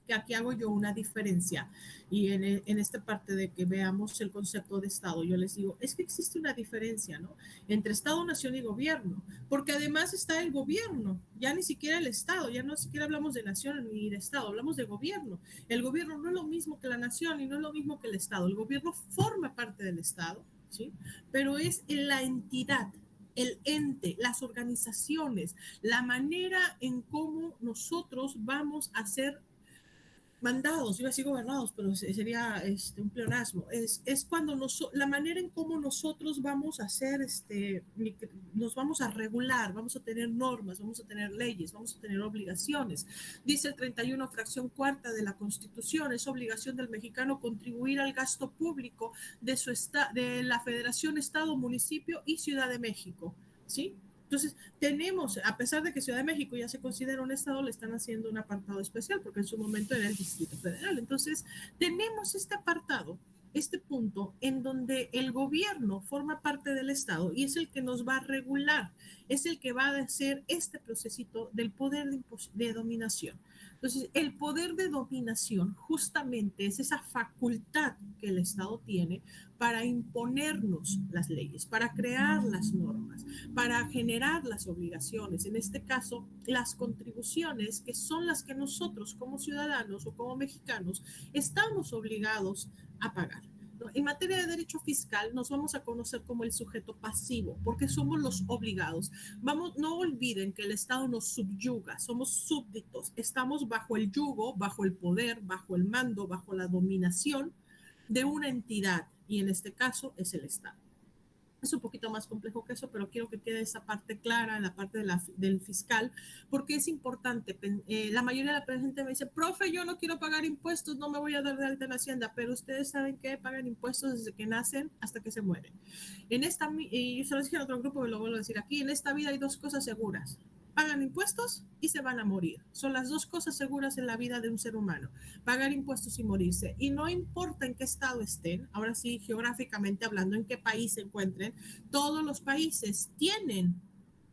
que aquí hago yo una diferencia y en esta parte de que veamos el concepto de Estado, yo les digo, es que existe una diferencia, ¿no? Entre Estado, nación y gobierno, porque además está el gobierno, ya ni siquiera el Estado, ya no siquiera hablamos de nación ni de Estado, hablamos de gobierno. El gobierno no es lo mismo que la nación y no es lo mismo que el Estado. El gobierno forma parte del Estado, ¿sí? Pero es la entidad, el ente, las organizaciones, la manera en cómo nosotros vamos a hacer mandados, iba a decir gobernados, pero sería un pleonasmo. Es cuando la manera en cómo nosotros vamos a hacer, nos vamos a regular, vamos a tener normas, vamos a tener leyes, vamos a tener obligaciones. Dice el 31, fracción cuarta de la Constitución, es obligación del mexicano contribuir al gasto público de la Federación, Estado, Municipio y Ciudad de México, ¿sí? Entonces, tenemos, a pesar de que Ciudad de México ya se considera un estado, le están haciendo un apartado especial, porque en su momento era el Distrito Federal. Entonces, tenemos este apartado este punto en donde el gobierno forma parte del Estado y es el que nos va a regular, es el que va a hacer este procesito del poder de dominación. Entonces, el poder de dominación justamente es esa facultad que el Estado tiene para imponernos las leyes, para crear las normas, para generar las obligaciones, en este caso, las contribuciones que son las que nosotros como ciudadanos o como mexicanos estamos obligados a pagar. En materia de derecho fiscal nos vamos a conocer como el sujeto pasivo, porque somos los obligados. Vamos, no olviden que el Estado nos subyuga, somos súbditos, estamos bajo el yugo, bajo el poder, bajo el mando, bajo la dominación de una entidad, y en este caso es el Estado. Es un poquito más complejo que eso, pero quiero que quede esa parte clara, la parte del fiscal, porque es importante. La mayoría de la gente me dice, profe, yo no quiero pagar impuestos, no me voy a dar de alta en Hacienda, pero ustedes saben que pagan impuestos desde que nacen hasta que se mueren. Y yo se lo dije en otro grupo y lo vuelvo a decir aquí, en esta vida hay dos cosas seguras. Pagan impuestos y se van a morir. Son las dos cosas seguras en la vida de un ser humano, pagar impuestos y morirse. Y no importa en qué estado estén, ahora sí, geográficamente hablando, en qué país se encuentren, todos los países tienen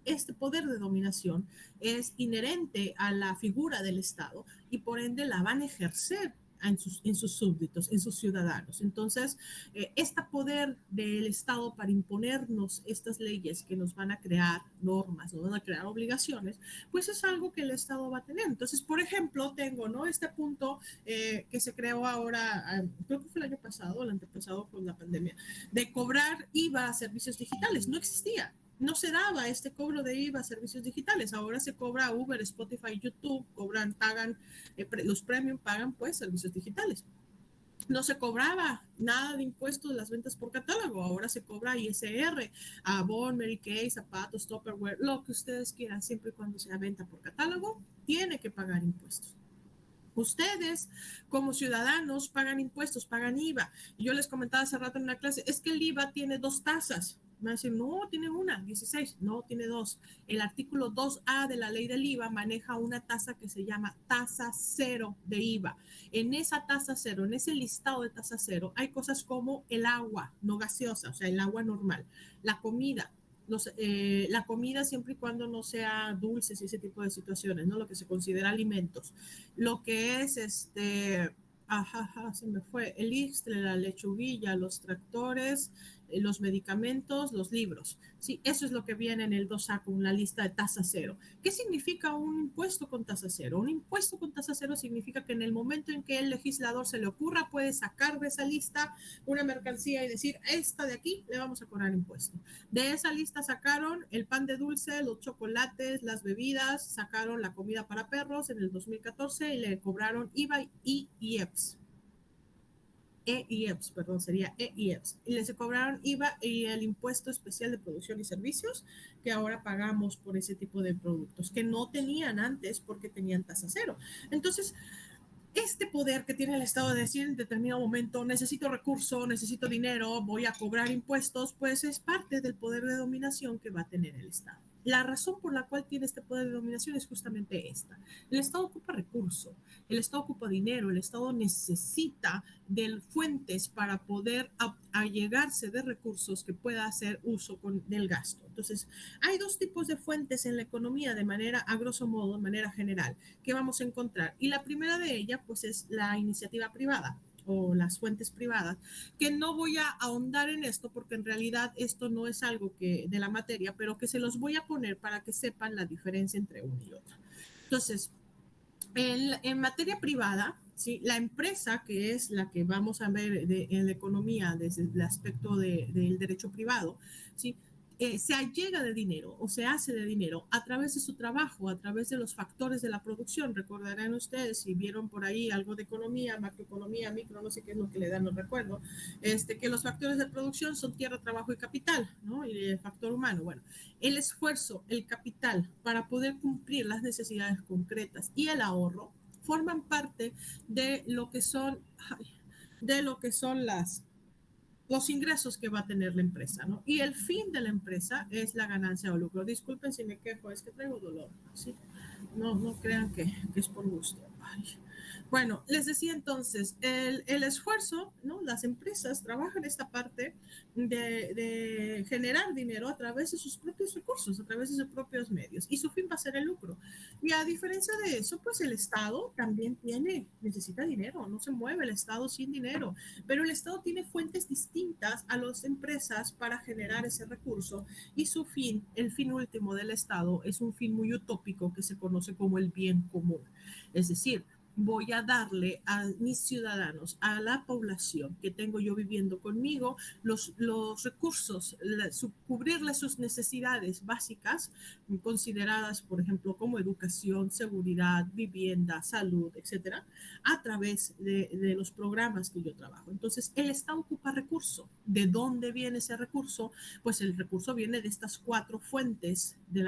este poder de dominación, es inherente a la figura del Estado y por ende la van a ejercer en sus súbditos, en sus ciudadanos. Entonces, este poder del Estado para imponernos estas leyes que nos van a crear normas, nos van a crear obligaciones, pues es algo que el Estado va a tener. Entonces, por ejemplo, tengo, ¿no?, este punto que se creó ahora, creo que fue el año pasado, el antepasado con la pandemia, de cobrar IVA a servicios digitales. No existía. No se daba este cobro de IVA a servicios digitales. Ahora se cobra Uber, Spotify, YouTube, pagan los premium, pagan pues servicios digitales. No se cobraba nada de impuestos de las ventas por catálogo. Ahora se cobra ISR, Avon, Mary Kay, zapatos, Tupperware, lo que ustedes quieran, siempre y cuando sea venta por catálogo, tiene que pagar impuestos. Ustedes, como ciudadanos, pagan impuestos, pagan IVA. Y yo les comentaba hace rato en una clase, es que el IVA tiene dos tasas. Me van a decir, no, tiene una, 16, no, tiene dos. El artículo 2A de la ley del IVA maneja una tasa que se llama tasa cero de IVA. En esa tasa cero, en ese listado de tasa cero, hay cosas como el agua no gaseosa, o sea, el agua normal, la comida, la comida siempre y cuando no sea dulces y ese tipo de situaciones, ¿no? Lo que se considera alimentos. Lo que es se me fue, el Ixtle, la lechuguilla, los tractores, los medicamentos, los libros. Sí, eso es lo que viene en el 2A con la lista de tasa cero. ¿Qué significa un impuesto con tasa cero? Un impuesto con tasa cero significa que en el momento en que el legislador se le ocurra, puede sacar de esa lista una mercancía y decir, esta de aquí le vamos a cobrar impuesto. De esa lista sacaron el pan de dulce, los chocolates, las bebidas, sacaron la comida para perros en el 2014 y le cobraron IVA y IEPS. Sería EIEPS. Y les cobraron IVA y el impuesto especial de producción y servicios que ahora pagamos por ese tipo de productos, que no tenían antes porque tenían tasa cero. Entonces, este poder que tiene el Estado de decir en determinado momento, necesito recursos, necesito dinero, voy a cobrar impuestos, pues es parte del poder de dominación que va a tener el Estado. La razón por la cual tiene este poder de dominación es justamente esta. El Estado ocupa recursos, el Estado ocupa dinero, el Estado necesita de fuentes para poder allegarse de recursos que pueda hacer uso del gasto. Entonces, hay dos tipos de fuentes en la economía de manera, a grosso modo, de manera general, que vamos a encontrar. Y la primera de ellas, pues, es la iniciativa privada o las fuentes privadas, que no voy a ahondar en esto porque en realidad esto no es algo que de la materia, pero que se los voy a poner para que sepan la diferencia entre una y otra. Entonces, en materia privada, ¿sí?, la empresa, que es la que vamos a ver en la economía desde el aspecto del derecho privado, ¿sí?, se allega de dinero o se hace de dinero a través de su trabajo, a través de los factores de la producción. Recordarán ustedes, si vieron por ahí algo de economía, macroeconomía, micro, no sé qué es lo que le dan, no recuerdo, que los factores de producción son tierra, trabajo y capital, ¿no? Y el factor humano. Bueno, el esfuerzo, el capital para poder cumplir las necesidades concretas y el ahorro forman parte de lo que son, los ingresos que va a tener la empresa, ¿no? Y el fin de la empresa es la ganancia o lucro. Disculpen si me quejo, es que traigo dolor, ¿sí? No crean que es por gusto. Ay. Bueno, les decía entonces, el esfuerzo, ¿no? Las empresas trabajan esta parte de generar dinero a través de sus propios recursos, a través de sus propios medios, y su fin va a ser el lucro. Y a diferencia de eso, pues el Estado también necesita dinero, no se mueve el Estado sin dinero, pero el Estado tiene fuentes distintas a las empresas para generar ese recurso, y su fin, el fin último del Estado, es un fin muy utópico que se conoce como el bien común. Es decir, voy a darle a mis ciudadanos, a la población que tengo yo viviendo conmigo, los recursos, cubrirles sus necesidades básicas, consideradas, por ejemplo, como educación, seguridad, vivienda, salud, etcétera, a través de los programas que yo trabajo. Entonces, el Estado ocupa recurso. ¿De dónde viene ese recurso? Pues el recurso viene de estas 4 fuentes de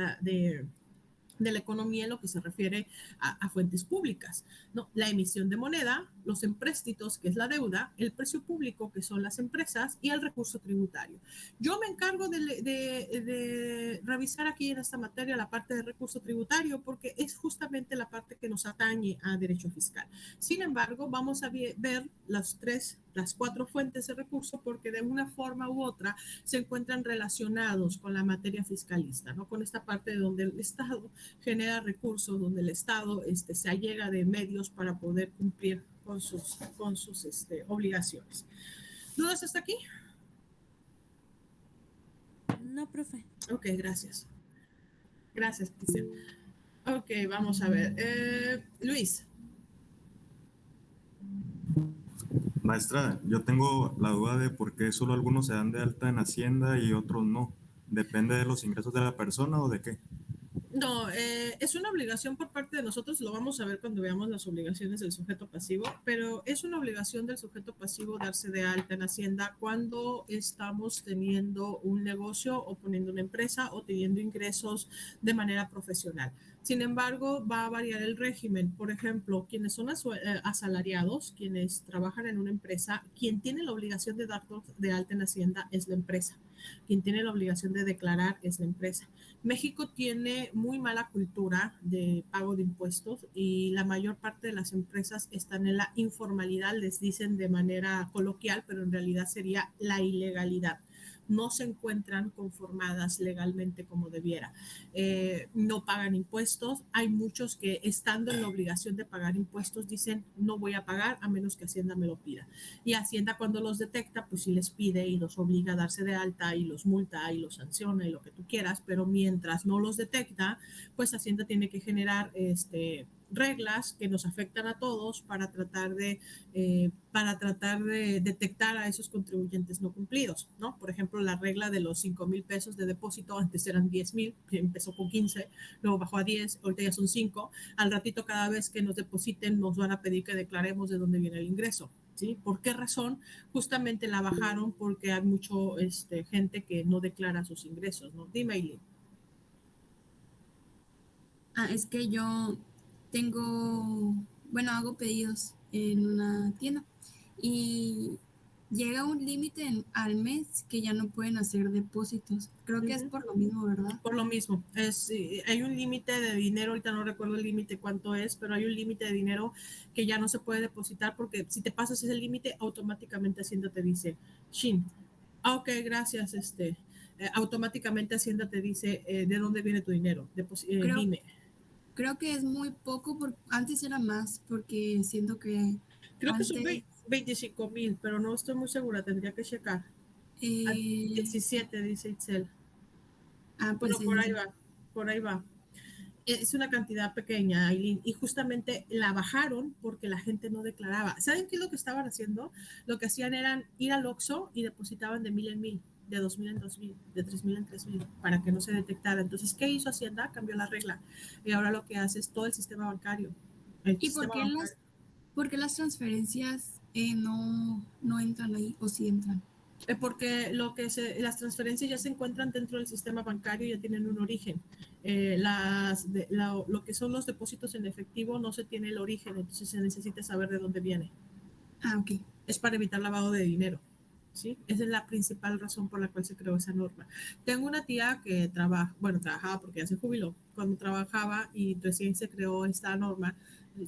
la economía en lo que se refiere a fuentes públicas, ¿no? La emisión de moneda, los empréstitos, que es la deuda, el precio público, que son las empresas, y el recurso tributario. Yo me encargo de revisar aquí en esta materia la parte de recurso tributario porque es justamente la parte que nos atañe a derecho fiscal. Sin embargo, vamos a ver las 4 fuentes de recurso porque de una forma u otra se encuentran relacionados con la materia fiscalista, ¿no? Con esta parte de donde el Estado genera recursos, donde el Estado se allega de medios para poder cumplir con sus obligaciones. ¿Dudas hasta aquí? No, profe. Ok, gracias. Gracias, Cristian. Ok, vamos a ver. Luis. Maestra, yo tengo la duda de por qué solo algunos se dan de alta en Hacienda y otros no. ¿Depende de los ingresos de la persona o de qué? No, es una obligación por parte de nosotros, lo vamos a ver cuando veamos las obligaciones del sujeto pasivo, pero es una obligación del sujeto pasivo darse de alta en Hacienda cuando estamos teniendo un negocio o poniendo una empresa o teniendo ingresos de manera profesional. Sin embargo, va a variar el régimen. Por ejemplo, quienes son asalariados, quienes trabajan en una empresa, quien tiene la obligación de dar de alta en Hacienda es la empresa. Quien tiene la obligación de declarar es la empresa. México tiene muy mala cultura de pago de impuestos y la mayor parte de las empresas están en la informalidad, les dicen de manera coloquial, pero en realidad sería la ilegalidad. No se encuentran conformadas legalmente como debiera. No pagan impuestos. Hay muchos que estando en la obligación de pagar impuestos dicen no voy a pagar a menos que Hacienda me lo pida. Y Hacienda cuando los detecta, pues sí les pide y los obliga a darse de alta y los multa y los sanciona y lo que tú quieras, pero mientras no los detecta, pues Hacienda tiene que generar reglas que nos afectan a todos para tratar de detectar a esos contribuyentes no cumplidos, ¿no? Por ejemplo, la regla de los 5,000 pesos de depósito, antes eran 10,000, empezó con 15, luego bajó a 10, ahorita ya son 5. Al ratito, cada vez que nos depositen, nos van a pedir que declaremos de dónde viene el ingreso. ¿Sí? ¿Por qué razón? Justamente la bajaron porque hay mucho gente que no declara sus ingresos, ¿no? Dime, Aileen. Es que yo hago pedidos en una tienda y llega un límite al mes que ya no pueden hacer depósitos. Creo que es por lo mismo, ¿verdad? Por lo mismo. Hay un límite de dinero, ahorita no recuerdo el límite cuánto es, pero hay un límite de dinero que ya no se puede depositar porque si te pasas ese límite, automáticamente Hacienda te dice, Shin, ok, gracias, automáticamente Hacienda te dice de dónde viene tu dinero, dime. Creo que es muy poco, porque antes era más, porque siento que creo que son 25,000, pero no estoy muy segura, tendría que checar. 17, dice Itzel. Pues bueno, por ahí va. Es una cantidad pequeña, Aileen, y justamente la bajaron porque la gente no declaraba. ¿Saben qué es lo que estaban haciendo? Lo que hacían eran ir al Oxxo y depositaban de 1,000 en 1,000, de 2,000 en 2,000, de 3,000 en 3,000, para que no se detectara. Entonces, ¿qué hizo Hacienda? Cambió la regla. Y ahora lo que hace es todo el sistema bancario. ¿Y por qué las transferencias no entran ahí o sí entran? Porque las transferencias ya se encuentran dentro del sistema bancario y ya tienen un origen. Lo que son los depósitos en efectivo no se tiene el origen, entonces se necesita saber de dónde viene. Ok. Es para evitar lavado de dinero. ¿Sí? Esa es la principal razón por la cual se creó esa norma. Tengo una tía que trabajaba porque ya se jubiló, cuando trabajaba y recién se creó esta norma,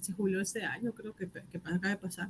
se jubiló este año, creo que acaba de pasar.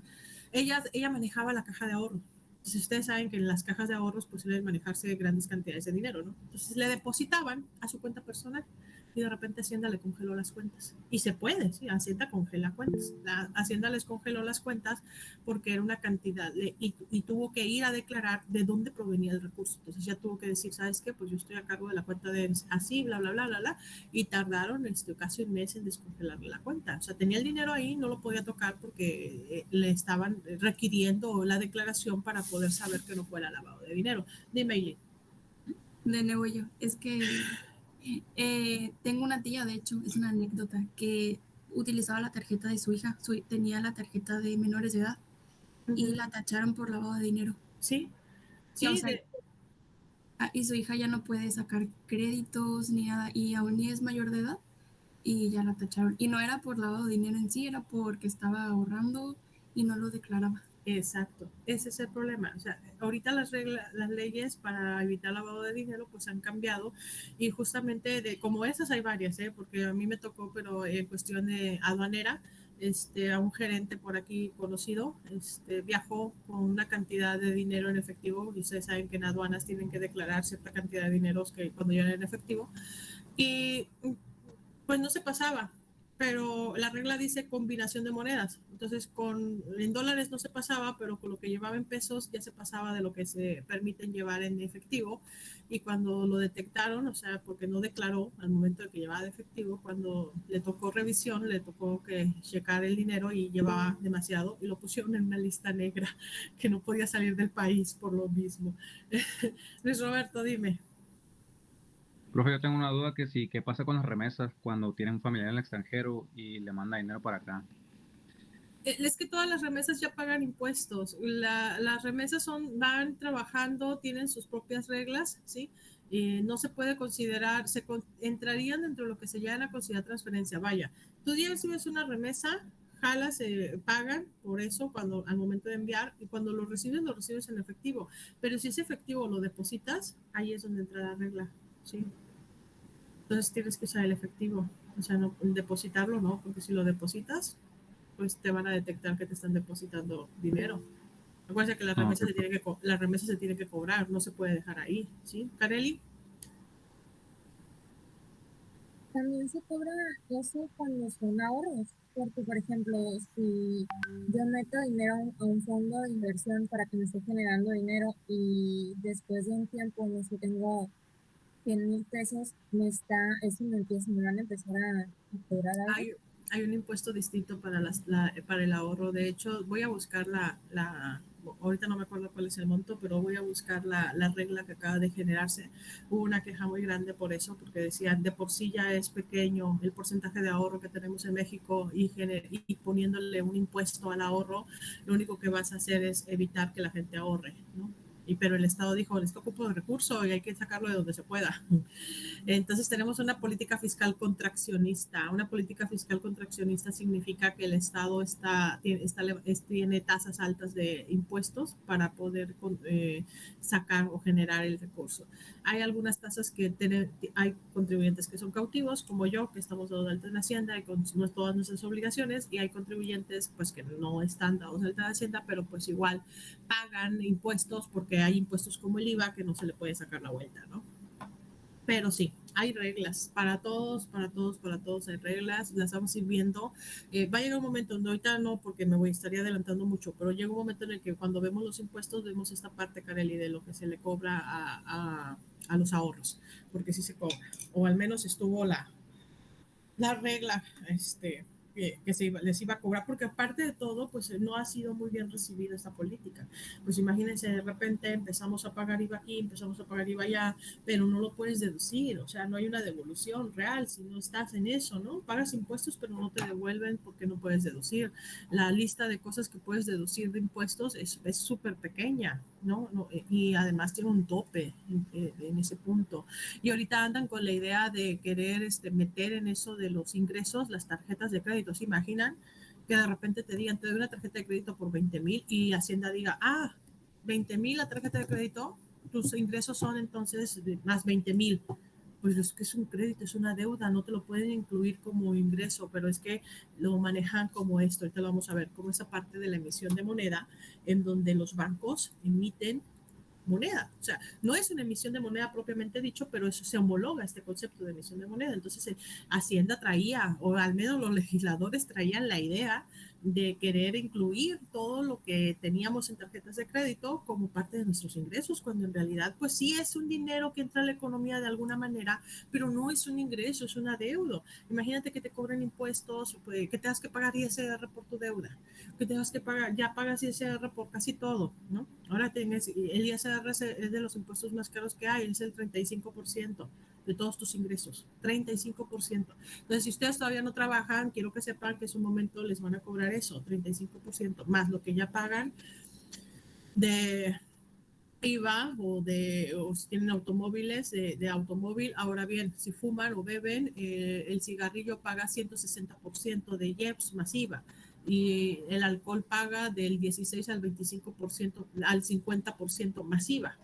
Ella manejaba la caja de ahorro. Entonces ustedes saben que en las cajas de ahorros pues suelen manejarse grandes cantidades de dinero, ¿no? Entonces le depositaban a su cuenta personal y de repente Hacienda le congeló las cuentas. Y se puede, sí, Hacienda congela cuentas. Hacienda les congeló las cuentas porque era una cantidad y tuvo que ir a declarar de dónde provenía el recurso. Entonces ya tuvo que decir, ¿sabes qué? Pues yo estoy a cargo de la cuenta de así, bla, bla, bla, bla, bla. Y tardaron casi un mes en descongelarle la cuenta. O sea, tenía el dinero ahí, no lo podía tocar porque le estaban requiriendo la declaración para poder saber que no fuera lavado de dinero. Dime, Eileen. De nuevo yo, es que tengo una tía, de hecho, es una anécdota, que utilizaba la tarjeta de su hija, tenía la tarjeta de menores de edad y la tacharon por lavado de dinero. Sí, sí. O sea, y su hija ya no puede sacar créditos ni nada, y aún ni es mayor de edad, y ya la tacharon. Y no era por lavado de dinero en sí, era porque estaba ahorrando y no lo declaraba. Exacto, ese es el problema. O sea, ahorita las leyes para evitar lavado de dinero pues han cambiado y justamente como esas hay varias, porque a mí me tocó, pero en cuestión de aduanera, a un gerente por aquí conocido, viajó con una cantidad de dinero en efectivo, y ustedes saben que en aduanas tienen que declarar cierta cantidad de dinero que cuando llegan en efectivo, y pues no se pasaba, pero la regla dice combinación de monedas. Entonces, en dólares no se pasaba, pero con lo que llevaba en pesos ya se pasaba de lo que se permiten llevar en efectivo. Y cuando lo detectaron, o sea, porque no declaró al momento de que llevaba de efectivo, cuando le tocó revisión, le tocó que checar el dinero y llevaba demasiado y lo pusieron en una lista negra que no podía salir del país por lo mismo. Luis Roberto, dime. Profe, yo tengo una duda que sí, ¿qué pasa con las remesas cuando tienen un familiar en el extranjero y le manda dinero para acá? Es que todas las remesas ya pagan impuestos. Las remesas van trabajando, tienen sus propias reglas, ¿sí? No se puede considerar, entrarían dentro de lo que se llama considerar transferencia. Vaya, tú ya recibes una remesa, jalas, pagan por eso al momento de enviar, y cuando lo recibes en efectivo. Pero si ese efectivo lo depositas, ahí es donde entra la regla, ¿sí? Entonces tienes que usar el efectivo, o sea, no depositarlo, no, porque si lo depositas, pues te van a detectar que te están depositando dinero. Acuérdense que la remesa se tiene que cobrar, no se puede dejar ahí, ¿sí? Kareli. También se cobra eso cuando son ahorros, porque por ejemplo, si yo meto dinero a un fondo de inversión para que me esté generando dinero y después de un tiempo, no sé, tengo 100,000 pesos, me van a empezar a cobrar algo. Hay un impuesto distinto para el ahorro. De hecho, voy a buscar ahorita no me acuerdo cuál es el monto, pero voy a buscar la regla que acaba de generarse. Hubo una queja muy grande por eso, porque decían, de por sí ya es pequeño el porcentaje de ahorro que tenemos en México y poniéndole un impuesto al ahorro, lo único que vas a hacer es evitar que la gente ahorre, ¿no? Pero el Estado dijo, les ocupo de recurso y hay que sacarlo de donde se pueda. Entonces tenemos una política fiscal contraccionista. Una política fiscal contraccionista significa que el Estado tiene tasas altas de impuestos para poder sacar o generar el recurso. Hay algunas tasas que hay contribuyentes que son cautivos, como yo, que estamos dados de alta en Hacienda y con todas nuestras obligaciones, y hay contribuyentes pues que no están dados de alta en Hacienda, pero pues igual pagan impuestos porque hay impuestos como el IVA que no se le puede sacar la vuelta, ¿no? Pero sí, hay reglas para todos hay reglas, las vamos a ir viendo. Va a llegar un momento, no, ahorita no, porque estaría adelantando mucho, pero llega un momento en el que cuando vemos los impuestos, vemos esta parte, Kareli, de lo que se le cobra a los ahorros, porque sí se cobra, o al menos estuvo la regla, que les iba a cobrar, porque aparte de todo, pues no ha sido muy bien recibida esta política. Pues imagínense, de repente empezamos a pagar IVA aquí, empezamos a pagar IVA allá, pero no lo puedes deducir, o sea, no hay una devolución real si no estás en eso, ¿no? Pagas impuestos, pero no te devuelven porque no puedes deducir. La lista de cosas que puedes deducir de impuestos es súper pequeña, ¿no? Y además tiene un tope en ese punto. Y ahorita andan con la idea de querer meter en eso de los ingresos las tarjetas de crédito. ¿Se imaginan que de repente te digan, te doy una tarjeta de crédito por 20,000 y Hacienda diga, 20,000 la tarjeta de crédito, tus ingresos son entonces más 20,000? pues es que es un crédito, es una deuda, no te lo pueden incluir como ingreso, pero es que lo manejan como esto, ahorita lo vamos a ver, como esa parte de la emisión de moneda, en donde los bancos emiten moneda. O sea, no es una emisión de moneda propiamente dicho, pero eso se homologa este concepto de emisión de moneda. Entonces, Hacienda traía, o al menos los legisladores traían la idea de querer incluir todo lo que teníamos en tarjetas de crédito como parte de nuestros ingresos, cuando en realidad, pues sí es un dinero que entra a la economía de alguna manera, pero no es un ingreso, es un adeudo. Imagínate que te cobren impuestos, pues, que tengas que pagar ISR por tu deuda, que tengas que pagar, ya pagas ISR por casi todo, ¿no? Ahora tienes, el ISR es de los impuestos más caros que hay, es el 35% de todos tus ingresos, 35%. Entonces, si ustedes todavía no trabajan, quiero que sepan que en su momento les van a cobrar eso, 35%, más lo que ya pagan de IVA o si tienen automóviles, de automóvil. Ahora bien, si fuman o beben, el cigarrillo paga 160% de IEPS masiva y el alcohol paga del 16 al 25%, al 50% masiva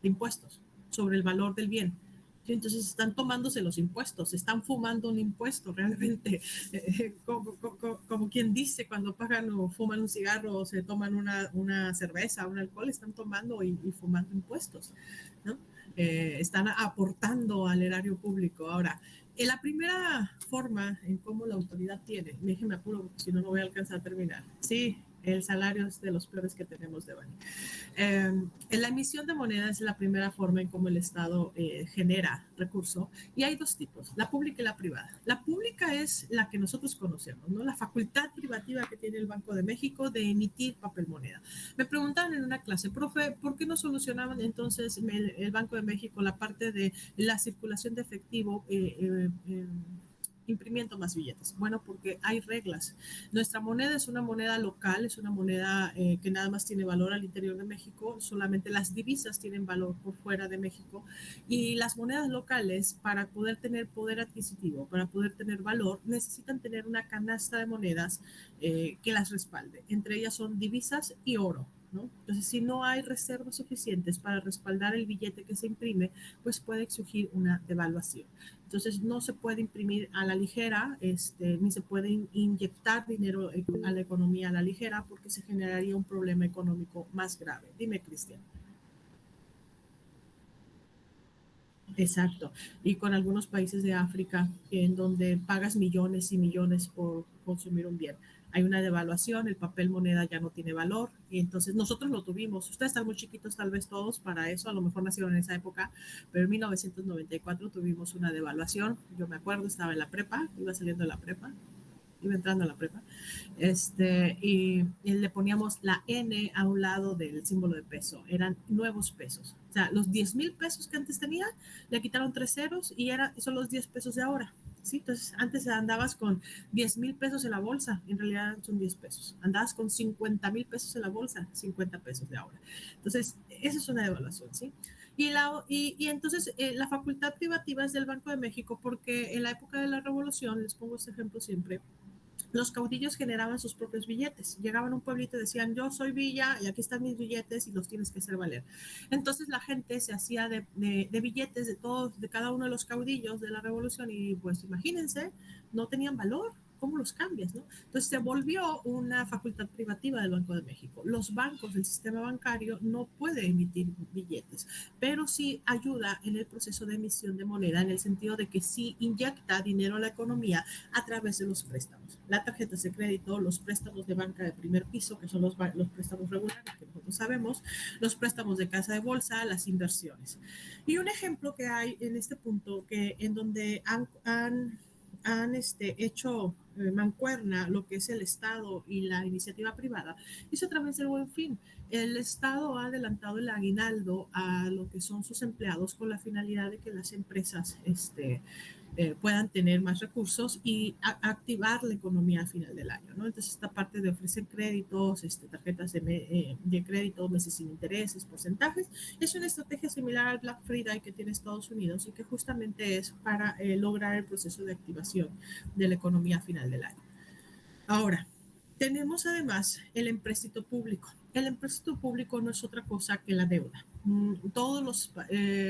de impuestos sobre el valor del bien. ¿Sí? Entonces están tomándose los impuestos, están fumando un impuesto realmente, como quien dice cuando pagan o fuman un cigarro o se toman una cerveza, un alcohol, están tomando y fumando impuestos, ¿no? Están aportando al erario público. Ahora, en la primera forma en cómo la autoridad tiene, déjeme apuro porque si no, no voy a alcanzar a terminar. Sí, el salario es de los peores que tenemos, Devani. En la emisión de moneda es la primera forma en cómo el Estado genera recurso y hay dos tipos, la pública y la privada. La pública es la que nosotros conocemos, ¿no? La facultad privativa que tiene el Banco de México de emitir papel moneda. Me preguntaban en una clase, profe, ¿por qué no solucionaban entonces el Banco de México la parte de la circulación de efectivo imprimiendo más billetes? Bueno, porque hay reglas. Nuestra moneda es una moneda local, es una moneda que nada más tiene valor al interior de México, solamente las divisas tienen valor por fuera de México y las monedas locales para poder tener poder adquisitivo, para poder tener valor, necesitan tener una canasta de monedas que las respalde. Entre ellas son divisas y oro. ¿No? Entonces, si no hay reservas suficientes para respaldar el billete que se imprime, pues puede exigir una devaluación. Entonces, no se puede imprimir a la ligera, ni se puede inyectar dinero a la economía a la ligera porque se generaría un problema económico más grave. Dime, Cristian. Exacto. Y con algunos países de África en donde pagas millones y millones por consumir un bien. Hay una devaluación, el papel moneda ya no tiene valor y entonces nosotros lo tuvimos. Ustedes están muy chiquitos tal vez todos para eso, a lo mejor nacieron en esa época, pero en 1994 tuvimos una devaluación. Yo me acuerdo, estaba en la prepa, iba saliendo de la prepa, iba entrando a la prepa, y le poníamos la N a un lado del símbolo de peso, eran nuevos pesos. O sea, los 10,000 pesos que antes tenía, le quitaron 3 ceros y son los 10 pesos de ahora. ¿Sí? Entonces, antes andabas con 10,000 pesos en la bolsa, en realidad son 10 pesos. Andabas con 50,000 pesos en la bolsa, 50 pesos de ahora. Entonces, esa es una devaluación, ¿sí? Y entonces la facultad privativa es del Banco de México porque en la época de la Revolución, les pongo este ejemplo siempre, los caudillos generaban sus propios billetes. Llegaban a un pueblito y decían, yo soy villa y aquí están mis billetes y los tienes que hacer valer. Entonces la gente se hacía de billetes de cada uno de los caudillos de la revolución y pues imagínense, no tenían valor. ¿Cómo los cambias? ¿No? Entonces se volvió una facultad privativa del Banco de México. Los bancos, el sistema bancario no puede emitir billetes, pero sí ayuda en el proceso de emisión de moneda en el sentido de que sí inyecta dinero a la economía a través de los préstamos. Las tarjetas de crédito, los préstamos de banca de primer piso, que son los préstamos regulares que nosotros sabemos, los préstamos de casa de bolsa, las inversiones. Y un ejemplo que hay en este punto, que en donde han hecho mancuerna lo que es el Estado y la iniciativa privada, es a través del Buen Fin. El Estado ha adelantado el aguinaldo a lo que son sus empleados con la finalidad de que las empresas puedan tener más recursos y activar la economía a final del año, ¿no? Entonces, esta parte de ofrecer créditos, tarjetas de crédito, meses sin intereses, porcentajes, es una estrategia similar al Black Friday que tiene Estados Unidos y que justamente es para lograr el proceso de activación de la economía a final del año. Ahora, tenemos además el empréstito público. El empréstito público no es otra cosa que la deuda. todos los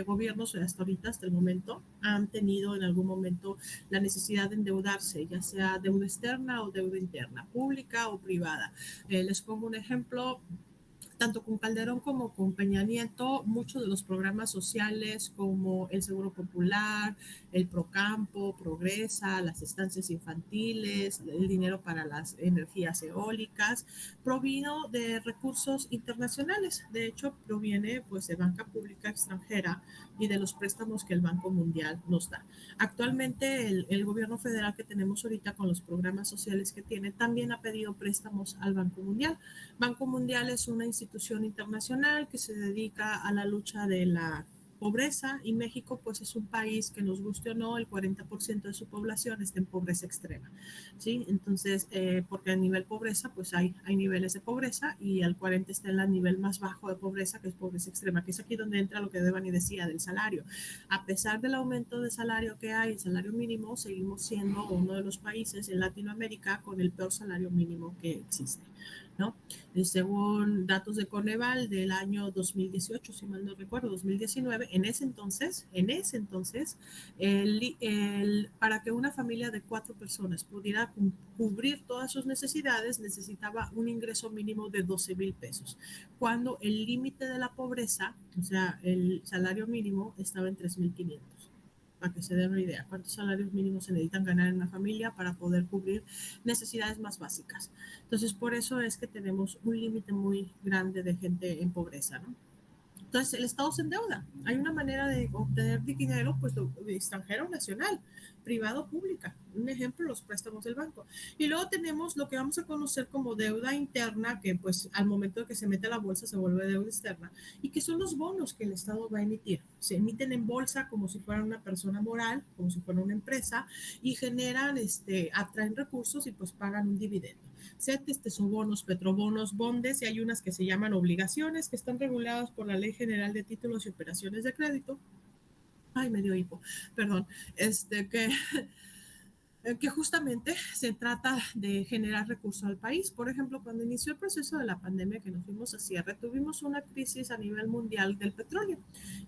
gobiernos hasta ahorita, hasta el momento, han tenido en algún momento la necesidad de endeudarse, ya sea deuda externa o deuda interna, pública o privada. Les pongo un ejemplo. Tanto con Calderón como con Peña Nieto, muchos de los programas sociales como el Seguro Popular, el Procampo, Progresa, las estancias infantiles, el dinero para las energías eólicas, provino de recursos internacionales. De hecho, proviene pues de banca pública extranjera y de los préstamos que el Banco Mundial nos da. Actualmente el gobierno federal que tenemos ahorita con los programas sociales que tiene también ha pedido préstamos al Banco Mundial. Banco Mundial es una institución internacional que se dedica a la lucha de la pobreza y México pues es un país que nos guste o no, el 40% de su población está en pobreza extrema, ¿sí? Entonces, porque a nivel pobreza pues hay niveles de pobreza y el 40 está en el nivel más bajo de pobreza que es pobreza extrema, que es aquí donde entra lo que Devani decía del salario. A pesar del aumento de salario que hay, el salario mínimo, seguimos siendo uno de los países en Latinoamérica con el peor salario mínimo que existe, ¿no? Según datos de Coneval del año 2018, si mal no recuerdo, 2019, en ese entonces, para que una familia de 4 personas pudiera cubrir todas sus necesidades, necesitaba un ingreso mínimo de 12,000 pesos, cuando el límite de la pobreza, o sea, el salario mínimo, estaba en 3,500. Para que se den una idea, cuántos salarios mínimos se necesitan ganar en una familia para poder cubrir necesidades más básicas. Entonces, por eso es que tenemos un límite muy grande de gente en pobreza, ¿no? Entonces, el Estado se endeuda. Hay una manera de obtener dinero, pues, extranjero, nacional, privado, pública. Un ejemplo, los préstamos del banco. Y luego tenemos lo que vamos a conocer como deuda interna, que pues al momento de que se mete a la bolsa se vuelve deuda externa, y que son los bonos que el Estado va a emitir. Se emiten en bolsa como si fuera una persona moral, como si fuera una empresa, y generan, atraen recursos y pues pagan un dividendo. CETES o bonos, petrobonos, bondes, y hay unas que se llaman obligaciones que están reguladas por la Ley General de Títulos y Operaciones de Crédito. Ay, me dio hipo, perdón. Que justamente se trata de generar recursos al país. Por ejemplo, cuando inició el proceso de la pandemia, que nos fuimos a cierre, tuvimos una crisis a nivel mundial del petróleo.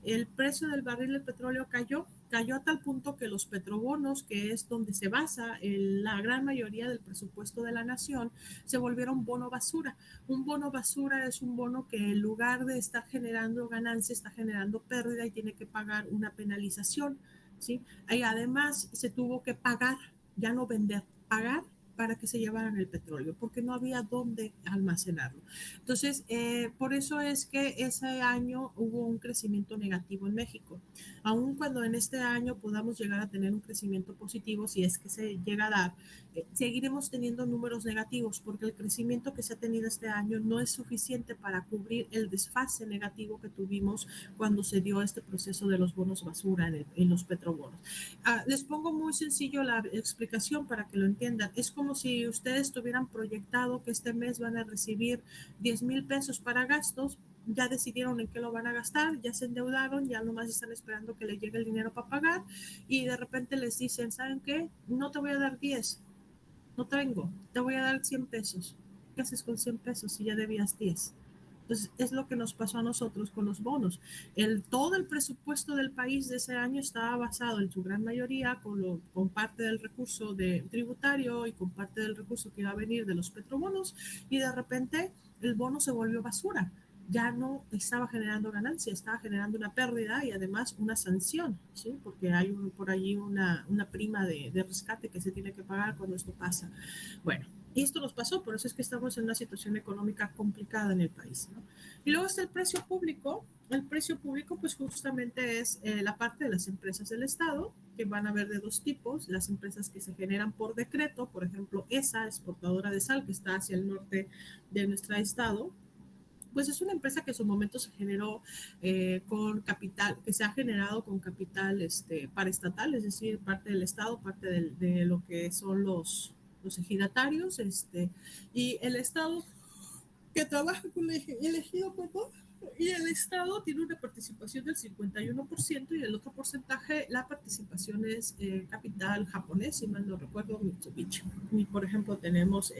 El precio del barril de petróleo cayó a tal punto que los petrobonos, que es donde se basa la gran mayoría del presupuesto de la nación, se volvieron bono basura. Un bono basura es un bono que en lugar de estar generando ganancia, está generando pérdida y tiene que pagar una penalización, ¿sí? Y además se tuvo que pagar, ya no vender, pagar para que se llevaran el petróleo, porque no había dónde almacenarlo. Entonces, por eso es que ese año hubo un crecimiento negativo en México. Aun cuando en este año podamos llegar a tener un crecimiento positivo, si es que se llega a dar, seguiremos teniendo números negativos, porque el crecimiento que se ha tenido este año no es suficiente para cubrir el desfase negativo que tuvimos cuando se dio este proceso de los bonos basura en los petrobonos. Les pongo muy sencillo la explicación para que lo entiendan. Es como si ustedes tuvieran proyectado que este mes van a recibir 10,000 pesos para gastos, ya decidieron en qué lo van a gastar, ya se endeudaron, ya nomás están esperando que les llegue el dinero para pagar y de repente les dicen, ¿saben qué? No te voy a dar 10, no tengo, te voy a dar 100 pesos. ¿Qué haces con 100 pesos si ya debías 10? Entonces, es lo que nos pasó a nosotros con los bonos. Todo el presupuesto del país de ese año estaba basado en su gran mayoría con parte del recurso tributario y con parte del recurso que iba a venir de los petrobonos, y de repente el bono se volvió basura. Ya no estaba generando ganancia, estaba generando una pérdida y además una sanción, ¿sí? Porque hay por allí una prima de rescate que se tiene que pagar cuando esto pasa. Bueno, y esto nos pasó, por eso es que estamos en una situación económica complicada en el país, ¿no? Y luego está el precio público. El precio público, pues justamente es la parte de las empresas del Estado, que van a haber de dos tipos: las empresas que se generan por decreto, por ejemplo, ESA, exportadora de sal, que está hacia el norte de nuestro estado. Pues es una empresa que en su momento se generó con capital, que se ha generado con capital paraestatal, es decir, parte del Estado, parte de lo que son los ejidatarios, y el Estado que trabaja con el ejido, perdón, y el Estado tiene una participación del 51% y el otro porcentaje, la participación es capital japonés, si mal no recuerdo, Mitsubishi. Y por ejemplo tenemos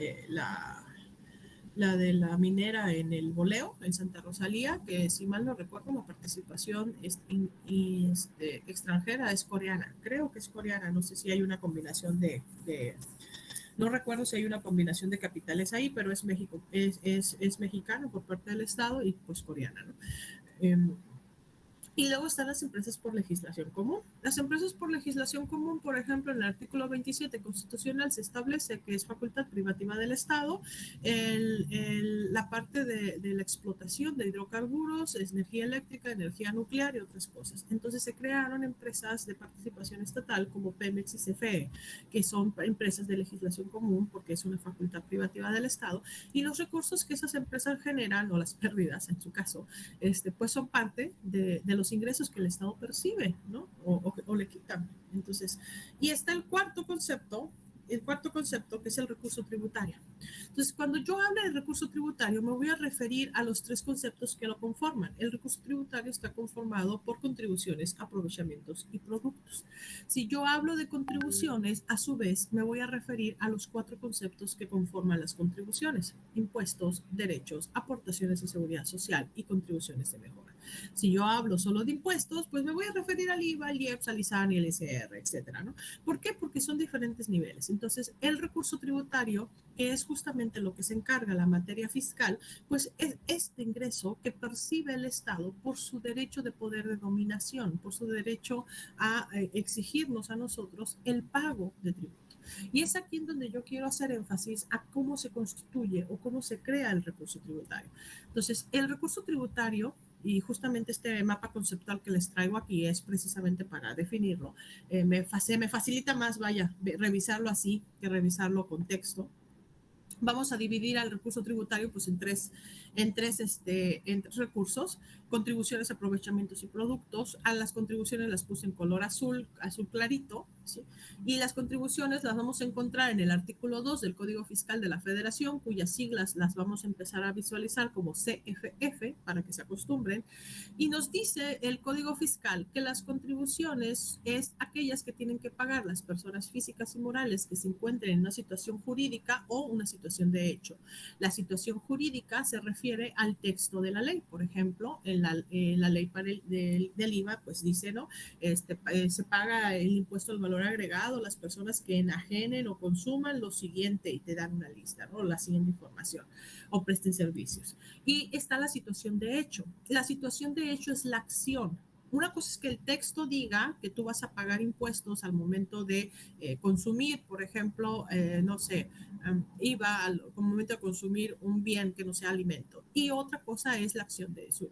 de la minera en el Boleo, en Santa Rosalía, que si mal no recuerdo, la participación extranjera es coreana. Creo que es coreana, no sé si hay una combinación no recuerdo si hay una combinación de capitales ahí, pero es México, es mexicano por parte del Estado y pues coreana, ¿no? Y luego están las empresas por legislación común. Las empresas por legislación común, por ejemplo, en el artículo 27 constitucional se establece que es facultad privativa del Estado la parte de la explotación de hidrocarburos, energía eléctrica, energía nuclear y otras cosas. Entonces se crearon empresas de participación estatal como Pemex y CFE, que son empresas de legislación común porque es una facultad privativa del Estado, y los recursos que esas empresas generan, o las pérdidas en su caso, pues son parte de los ingresos que el Estado percibe, ¿no? O le quitan. Entonces, y está el cuarto concepto que es el recurso tributario. Entonces, cuando yo hablo de recurso tributario, me voy a referir a los tres conceptos que lo conforman. El recurso tributario está conformado por contribuciones, aprovechamientos y productos. Si yo hablo de contribuciones, a su vez, me voy a referir a los cuatro conceptos que conforman las contribuciones: impuestos, derechos, aportaciones de seguridad social y contribuciones de mejora. Si yo hablo solo de impuestos, pues me voy a referir al IVA, al IEPS, al ISAN y al ISR, etcétera, ¿no? ¿Por qué? Porque son diferentes niveles. Entonces, el recurso tributario, que es justamente lo que se encarga la materia fiscal, pues es este ingreso que percibe el Estado por su derecho de poder de dominación, por su derecho a exigirnos a nosotros el pago de tributo. Y es aquí en donde yo quiero hacer énfasis a cómo se constituye o cómo se crea el recurso tributario. Entonces, el recurso tributario, y justamente este mapa conceptual que les traigo aquí es precisamente para definirlo, me facilita más, vaya, revisarlo así que revisarlo con texto. Vamos a dividir al recurso tributario pues en tres recursos: contribuciones, aprovechamientos y productos. A las contribuciones las puse en color azul clarito, ¿sí? Y las contribuciones las vamos a encontrar en el artículo 2 del Código Fiscal de la Federación, cuyas siglas las vamos a empezar a visualizar como CFF para que se acostumbren. Y nos dice el Código Fiscal que las contribuciones es aquellas que tienen que pagar las personas físicas y morales que se encuentren en una situación jurídica o una situación de hecho. La situación jurídica se refiere al texto de la ley. Por ejemplo, en la ley del IVA, pues dice, ¿no? Se paga el impuesto al valor agregado a las personas que enajenen o consuman lo siguiente, y te dan una lista, ¿no? La siguiente información, o presten servicios. Y está la situación de hecho. La situación de hecho es la acción. Una cosa es que el texto diga que tú vas a pagar impuestos al momento de consumir, por ejemplo, no sé, IVA al momento de consumir un bien que no sea alimento. Y otra cosa es la acción de eso,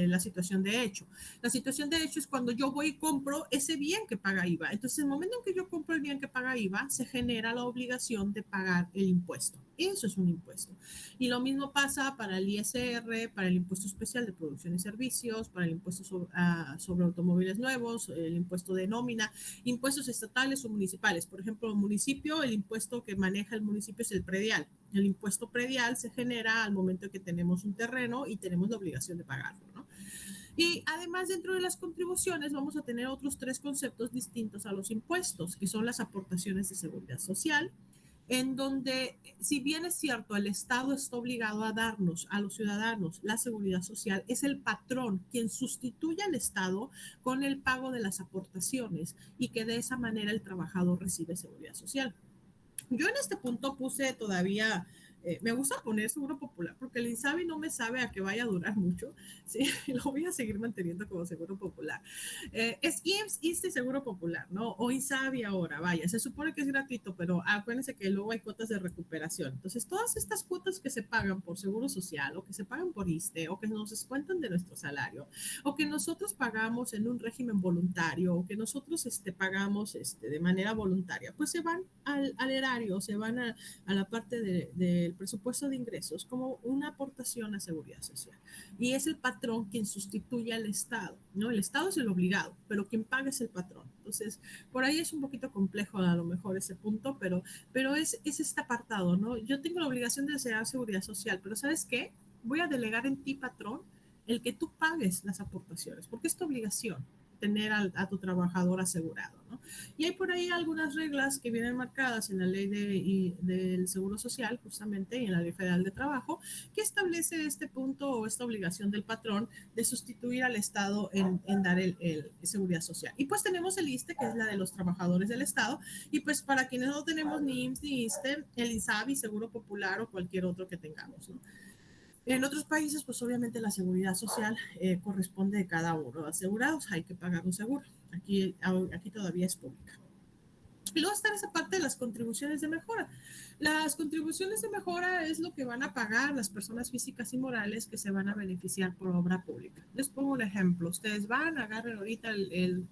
la situación de hecho. La situación de hecho es cuando yo voy y compro ese bien que paga IVA. Entonces, el momento en que yo compro el bien que paga IVA, se genera la obligación de pagar el impuesto. Eso es un impuesto. Y lo mismo pasa para el ISR, para el impuesto especial de producción y servicios, para el impuesto sobre automóviles nuevos, el impuesto de nómina, impuestos estatales o municipales. Por ejemplo, el municipio, el impuesto que maneja el municipio es el predial. El impuesto predial se genera al momento que tenemos un terreno y tenemos la obligación de pagarlo, ¿no? Y además, dentro de las contribuciones vamos a tener otros tres conceptos distintos a los impuestos, que son las aportaciones de seguridad social, en donde, si bien es cierto, el Estado está obligado a darnos a los ciudadanos la seguridad social, es el patrón quien sustituye al Estado con el pago de las aportaciones, y que de esa manera el trabajador recibe seguridad social. Yo en este punto puse todavía, me gusta poner seguro popular porque el INSABI no me sabe a que vaya a durar mucho, ¿sí? Lo voy a seguir manteniendo como seguro popular. Es IMSS, ISSSTE, seguro popular, ¿no? O INSABI ahora, vaya, se supone que es gratuito, pero acuérdense que luego hay cuotas de recuperación. Entonces, todas estas cuotas que se pagan por seguro social, o que se pagan por ISSSTE, o que nos descuentan de nuestro salario, o que nosotros pagamos en un régimen voluntario, o que nosotros pagamos de manera voluntaria, pues se van al erario, se van a la parte del presupuesto de ingresos como una aportación a seguridad social. Y es el patrón quien sustituye al Estado, ¿no? El Estado es el obligado, pero quien paga es el patrón. Entonces, por ahí es un poquito complejo a lo mejor ese punto, pero es este apartado, ¿no? Yo tengo la obligación de hacer seguridad social, pero ¿sabes qué? Voy a delegar en ti, patrón, el que tú pagues las aportaciones, porque es tu obligación. tener a tu trabajador asegurado, ¿no? Y hay por ahí algunas reglas que vienen marcadas en la ley del Seguro Social, justamente, y en la Ley Federal de Trabajo, que establece este punto o esta obligación del patrón de sustituir al Estado en dar el seguridad social. Y pues tenemos el ISSSTE, que es la de los trabajadores del Estado, y pues para quienes no tenemos ni IMSS ni ISSSTE, el INSABI, Seguro Popular o cualquier otro que tengamos, ¿no? En otros países, pues obviamente la seguridad social corresponde de cada uno. Asegurados, hay que pagar un seguro. Aquí todavía es pública. Y luego está esa parte de las contribuciones de mejora. Las contribuciones de mejora es lo que van a pagar las personas físicas y morales que se van a beneficiar por obra pública. Les pongo un ejemplo. Ustedes van, agarren ahorita el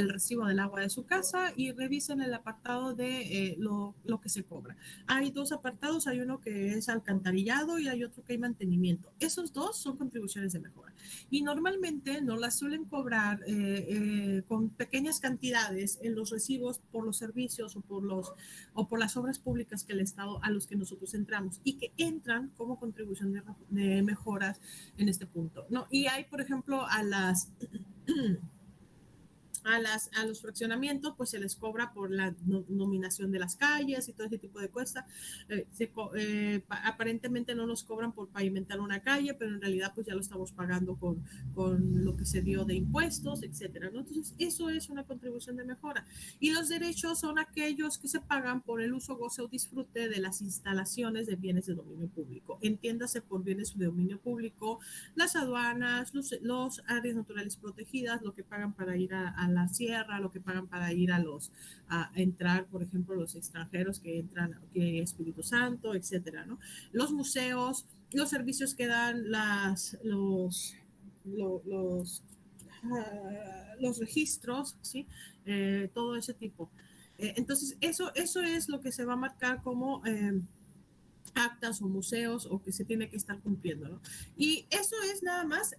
recibo del agua de su casa y revisen el apartado de lo que se cobra. Hay dos apartados, hay uno que es alcantarillado y hay otro que hay mantenimiento. Esos dos son contribuciones de mejora. Y normalmente no las suelen cobrar con pequeñas cantidades en los recibos por los servicios o por las obras públicas que el Estado a los que nosotros entramos y que entran como contribución de mejoras en este punto, ¿no? Y hay, por ejemplo, a los fraccionamientos, pues se les cobra por la nominación de las calles y todo ese tipo de cosas. Aparentemente no nos cobran por pavimentar una calle, pero en realidad pues ya lo estamos pagando con lo que se dio de impuestos, etcétera, ¿no? Entonces, eso es una contribución de mejora. Y los derechos son aquellos que se pagan por el uso, goce o disfrute de las instalaciones de bienes de dominio público. Entiéndase por bienes de dominio público, las aduanas, los áreas naturales protegidas, lo que pagan para ir a la sierra, lo que pagan para ir a entrar, por ejemplo, los extranjeros que entran, que Espíritu Santo, etcétera, ¿no? Los museos, los servicios que dan los registros, ¿sí? Todo ese tipo. Entonces, eso es lo que se va a marcar como actas o museos o que se tiene que estar cumpliendo, ¿no? Y eso es nada más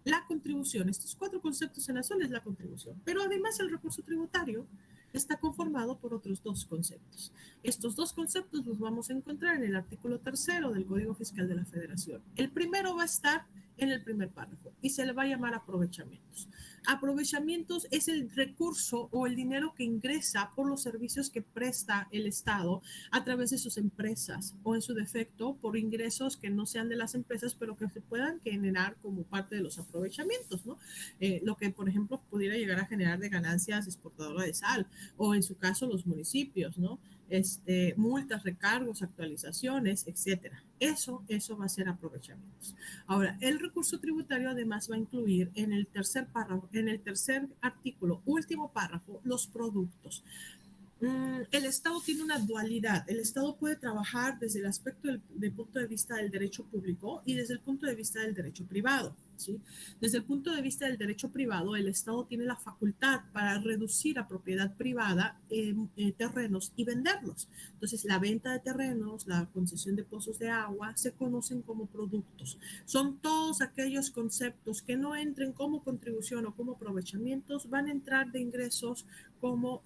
la contribución. Estos 4 conceptos en azul es la contribución. Pero además el recurso tributario está conformado por otros 2 conceptos. Estos 2 conceptos los vamos a encontrar en el artículo 3º del Código Fiscal de la Federación. El primero va a estar en el primer párrafo y se le va a llamar aprovechamientos. Aprovechamientos es el recurso o el dinero que ingresa por los servicios que presta el Estado a través de sus empresas o en su defecto por ingresos que no sean de las empresas pero que se puedan generar como parte de los aprovechamientos, ¿no? Lo que por ejemplo pudiera llegar a generar de ganancias exportadora de sal o en su caso los municipios, ¿no? Multas, recargos, actualizaciones, etcétera. Eso va a ser aprovechamientos. Ahora, el recurso tributario además va a incluir en el tercer párrafo, en el tercer artículo, último párrafo, los productos. El Estado tiene una dualidad. El Estado puede trabajar desde el aspecto del punto de vista del derecho público y desde el punto de vista del derecho privado, ¿sí? Desde el punto de vista del derecho privado, el Estado tiene la facultad para reducir a propiedad privada terrenos y venderlos. Entonces, la venta de terrenos, la concesión de pozos de agua, se conocen como productos. Son todos aquellos conceptos que no entren como contribución o como aprovechamientos, van a entrar de ingresos como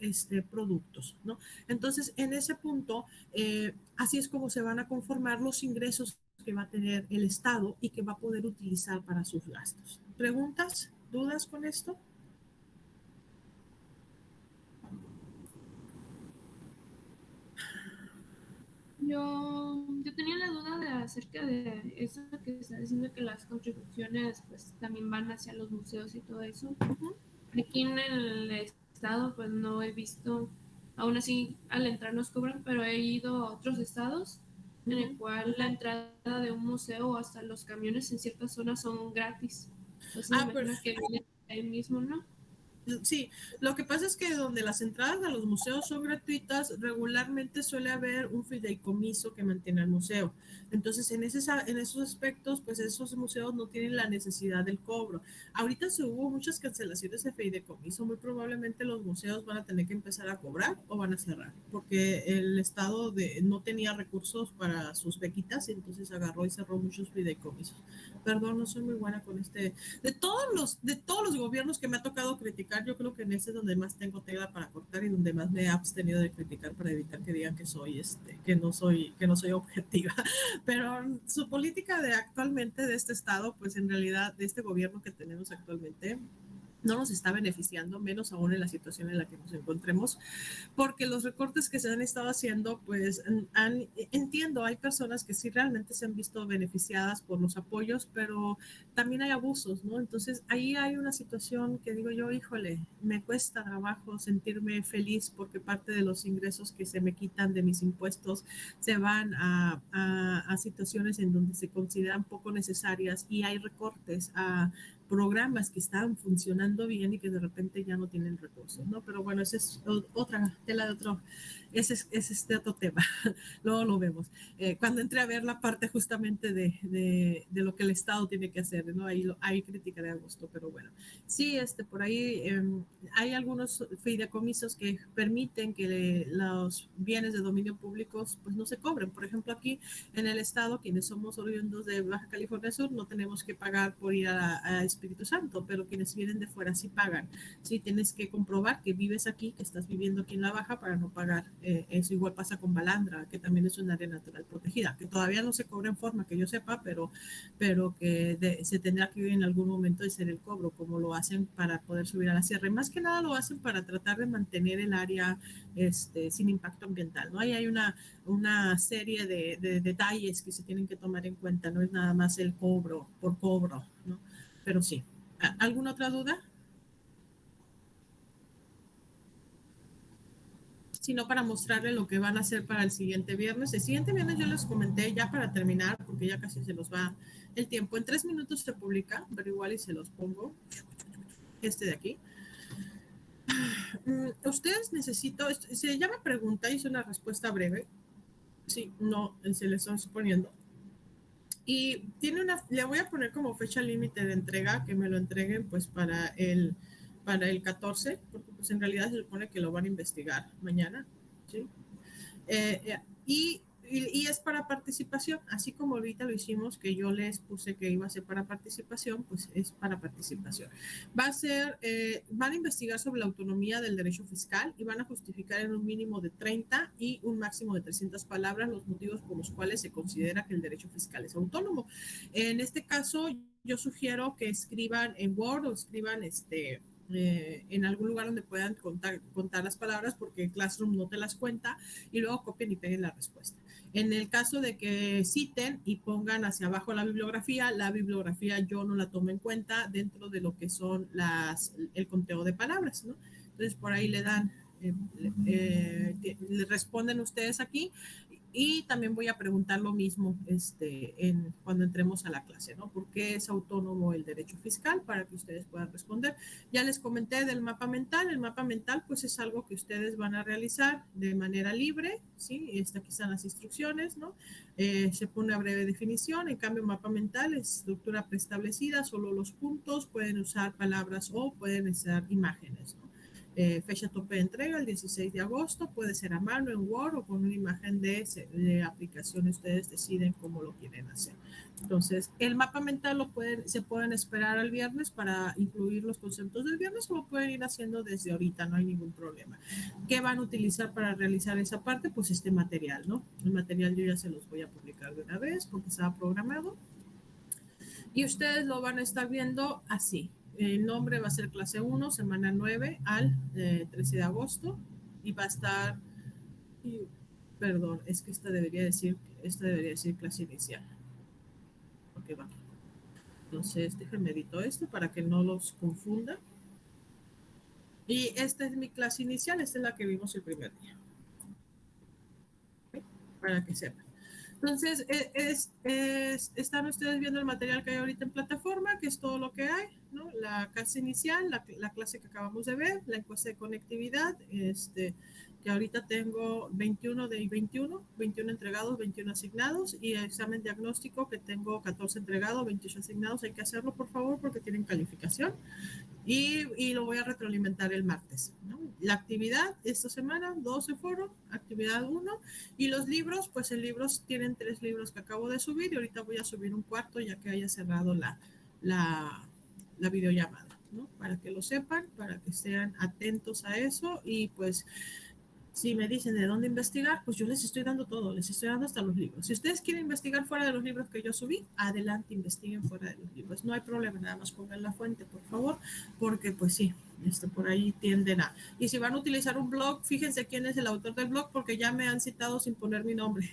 productos, ¿no? Entonces, en ese punto, así es como se van a conformar los ingresos que va a tener el Estado y que va a poder utilizar para sus gastos. ¿Preguntas? ¿Dudas con esto? Yo tenía la duda acerca de eso que está diciendo que las contribuciones pues también van hacia los museos y todo eso. Aquí en el estado pues no he visto, aún así al entrar nos cobran, pero he ido a otros estados en el cual la entrada de un museo o hasta los camiones en ciertas zonas son gratis. Entonces me imagino que viene ahí mismo, ¿no? Sí, lo que pasa es que donde las entradas a los museos son gratuitas, regularmente suele haber un fideicomiso que mantiene el museo. Entonces, en esos aspectos, pues esos museos no tienen la necesidad del cobro. Ahorita se hubo muchas cancelaciones de fideicomiso, muy probablemente los museos van a tener que empezar a cobrar o van a cerrar, porque el Estado no tenía recursos para sus bequitas y entonces agarró y cerró muchos fideicomisos. Perdón, no soy muy buena con de todos los gobiernos que me ha tocado criticar, yo creo que en ese es donde más tengo tela para cortar y donde más me he abstenido de criticar para evitar que digan que no soy objetiva. Pero su política actualmente de este estado, pues en realidad de este gobierno que tenemos actualmente, no nos está beneficiando, menos aún en la situación en la que nos encontremos, porque los recortes que se han estado haciendo, pues entiendo, hay personas que sí realmente se han visto beneficiadas por los apoyos, pero también hay abusos, ¿no? Entonces ahí hay una situación que digo yo, híjole, me cuesta trabajo sentirme feliz porque parte de los ingresos que se me quitan de mis impuestos se van a situaciones en donde se consideran poco necesarias y hay recortes a programas que estaban funcionando bien y que de repente ya no tienen recursos, ¿no? Pero bueno, esa es otra tela de otro, ese es este otro tema, luego lo vemos. Cuando entré a ver la parte justamente de lo que el Estado tiene que hacer, ¿no? Ahí crítica de agosto, pero bueno. Sí, por ahí hay algunos fideicomisos que permiten que los bienes de dominio público pues no se cobren. Por ejemplo, aquí en el Estado, quienes somos oriundos de Baja California Sur, no tenemos que pagar por ir a Espíritu Santo, pero quienes vienen de fuera sí pagan. Sí, tienes que comprobar que vives aquí, que estás viviendo aquí en la Baja para no pagar. Eso igual pasa con Balandra, que también es un área natural protegida, que todavía no se cobra en forma que yo sepa, pero que se tendrá que ir en algún momento de ser el cobro, como lo hacen para poder subir a la sierra. Y más que nada lo hacen para tratar de mantener el área sin impacto ambiental, ¿no? Ahí hay una serie de detalles que se tienen que tomar en cuenta, no es nada más el cobro por cobro, ¿no? Pero sí. ¿Alguna otra duda? Sino para mostrarle lo que van a hacer para el siguiente viernes. El siguiente viernes yo les comenté ya para terminar, porque ya casi se nos va el tiempo. En 3 minutos se publica, pero igual y se los pongo. De aquí. Ustedes necesito, se llama pregunta y es una respuesta breve. Sí, no, se les estoy poniendo. Y le voy a poner como fecha límite de entrega, que me lo entreguen pues para el 14, porque pues en realidad se supone que lo van a investigar mañana, ¿sí? Y es para participación, así como ahorita lo hicimos, que yo les puse que iba a ser para participación, pues es para participación. Van a investigar sobre la autonomía del derecho fiscal y van a justificar en un mínimo de 30 y un máximo de 300 palabras los motivos por los cuales se considera que el derecho fiscal es autónomo. En este caso, yo sugiero que escriban en Word o escriban en algún lugar donde puedan contar las palabras, porque Classroom no te las cuenta, y luego copien y peguen la respuesta. En el caso de que citen y pongan hacia abajo la bibliografía yo no la tomo en cuenta dentro de lo que son el conteo de palabras, ¿no? Entonces por ahí le dan, le responden ustedes aquí. Y también voy a preguntar lo mismo cuando entremos a la clase, ¿no? ¿Por qué es autónomo el derecho fiscal? Para que ustedes puedan responder. Ya les comenté del mapa mental. El mapa mental, pues, es algo que ustedes van a realizar de manera libre, ¿sí? Aquí están las instrucciones, ¿no? Se pone una breve definición. En cambio, mapa mental es estructura preestablecida, solo los puntos, pueden usar palabras o pueden usar imágenes, ¿no? Fecha tope de entrega el 16 de agosto, puede ser a mano en Word o con una imagen de aplicación, ustedes deciden cómo lo quieren hacer. Entonces, el mapa mental se pueden esperar al viernes para incluir los conceptos del viernes, o lo pueden ir haciendo desde ahorita, no hay ningún problema. ¿Qué van a utilizar para realizar esa parte? Pues este material, ¿no? El material yo ya se los voy a publicar de una vez porque estaba programado. Y ustedes lo van a estar viendo así. El nombre va a ser clase 1, semana 9 al 13 de agosto, y va a estar, perdón, es que esta debería decir clase inicial, porque va. Entonces, déjenme editar esto para que no los confunda. Y esta es mi clase inicial, esta es la que vimos el primer día. ¿Okay? Para que sepan. Entonces, están ustedes viendo el material que hay ahorita en plataforma, que es todo lo que hay, ¿no? La clase inicial, la clase que acabamos de ver, la encuesta de conectividad, que ahorita tengo 21 de 21 entregados, 21 asignados, y el examen diagnóstico que tengo 14 entregados, 28 asignados. Hay que hacerlo, por favor, porque tienen calificación. Y lo voy a retroalimentar el martes, ¿no? La actividad esta semana, 12 fueron, actividad 1, y los libros, pues en libros tienen 3 libros que acabo de subir, y ahorita voy a subir un cuarto ya que haya cerrado la videollamada, ¿no? Para que lo sepan, para que estén atentos a eso, y pues Si me dicen de dónde investigar, pues yo les estoy dando todo, les estoy dando hasta los libros. Si ustedes quieren investigar fuera de los libros que yo subí, adelante, investiguen fuera de los libros. No hay problema, nada más pongan la fuente, por favor, porque pues sí, por ahí tienden a... Y si van a utilizar un blog, fíjense quién es el autor del blog, porque ya me han citado sin poner mi nombre.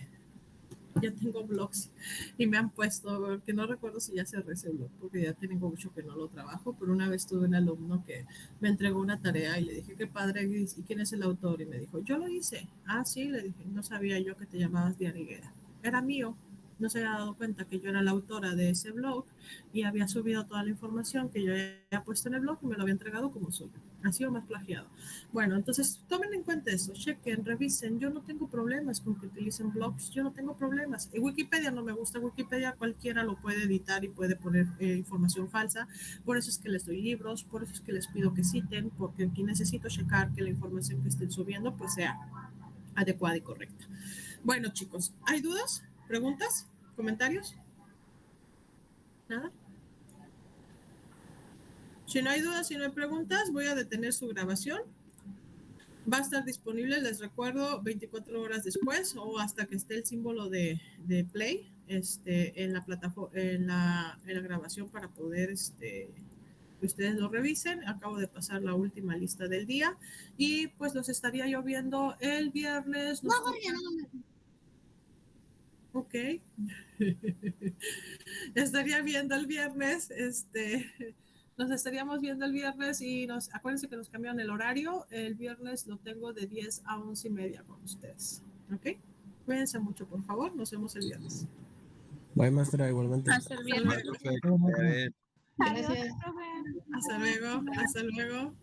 Ya tengo blogs y me han puesto, que no recuerdo si ya cerré ese blog, porque ya tengo mucho que no lo trabajo, pero una vez tuve un alumno que me entregó una tarea y le dije, qué padre, ¿y quién es el autor? Y me dijo, yo lo hice. Ah, sí, le dije, no sabía yo que te llamabas Diana Higuera. Era mío. No se había dado cuenta que yo era la autora de ese blog y había subido toda la información que yo había puesto en el blog y me lo había entregado como suyo. Ha sido más plagiado. Bueno, entonces tomen en cuenta eso, chequen, revisen. Yo no tengo problemas con que utilicen blogs, yo no tengo problemas. En Wikipedia no me gusta, Wikipedia cualquiera lo puede editar y puede poner información falsa. Por eso es que les doy libros, por eso es que les pido que citen, porque aquí necesito checar que la información que estén subiendo pues sea adecuada y correcta. Bueno, chicos, ¿hay dudas? ¿Preguntas? ¿Comentarios? ¿Nada? Si no hay dudas, si no hay preguntas, voy a detener su grabación. Va a estar disponible, les recuerdo, 24 horas después o hasta que esté el símbolo de play en la plataforma, en la grabación para poder que ustedes lo revisen. Acabo de pasar la última lista del día y pues los estaría yo viendo el viernes. Ok. Estaría viendo el viernes, nos estaríamos viendo el viernes y acuérdense que nos cambiaron el horario. El viernes lo tengo de 10 a 11:30 con ustedes. ¿Ok? Cuídense mucho, por favor. Nos vemos el viernes. Bye, maestra, igualmente. Hasta el viernes. Gracias. Hasta luego. Hasta luego.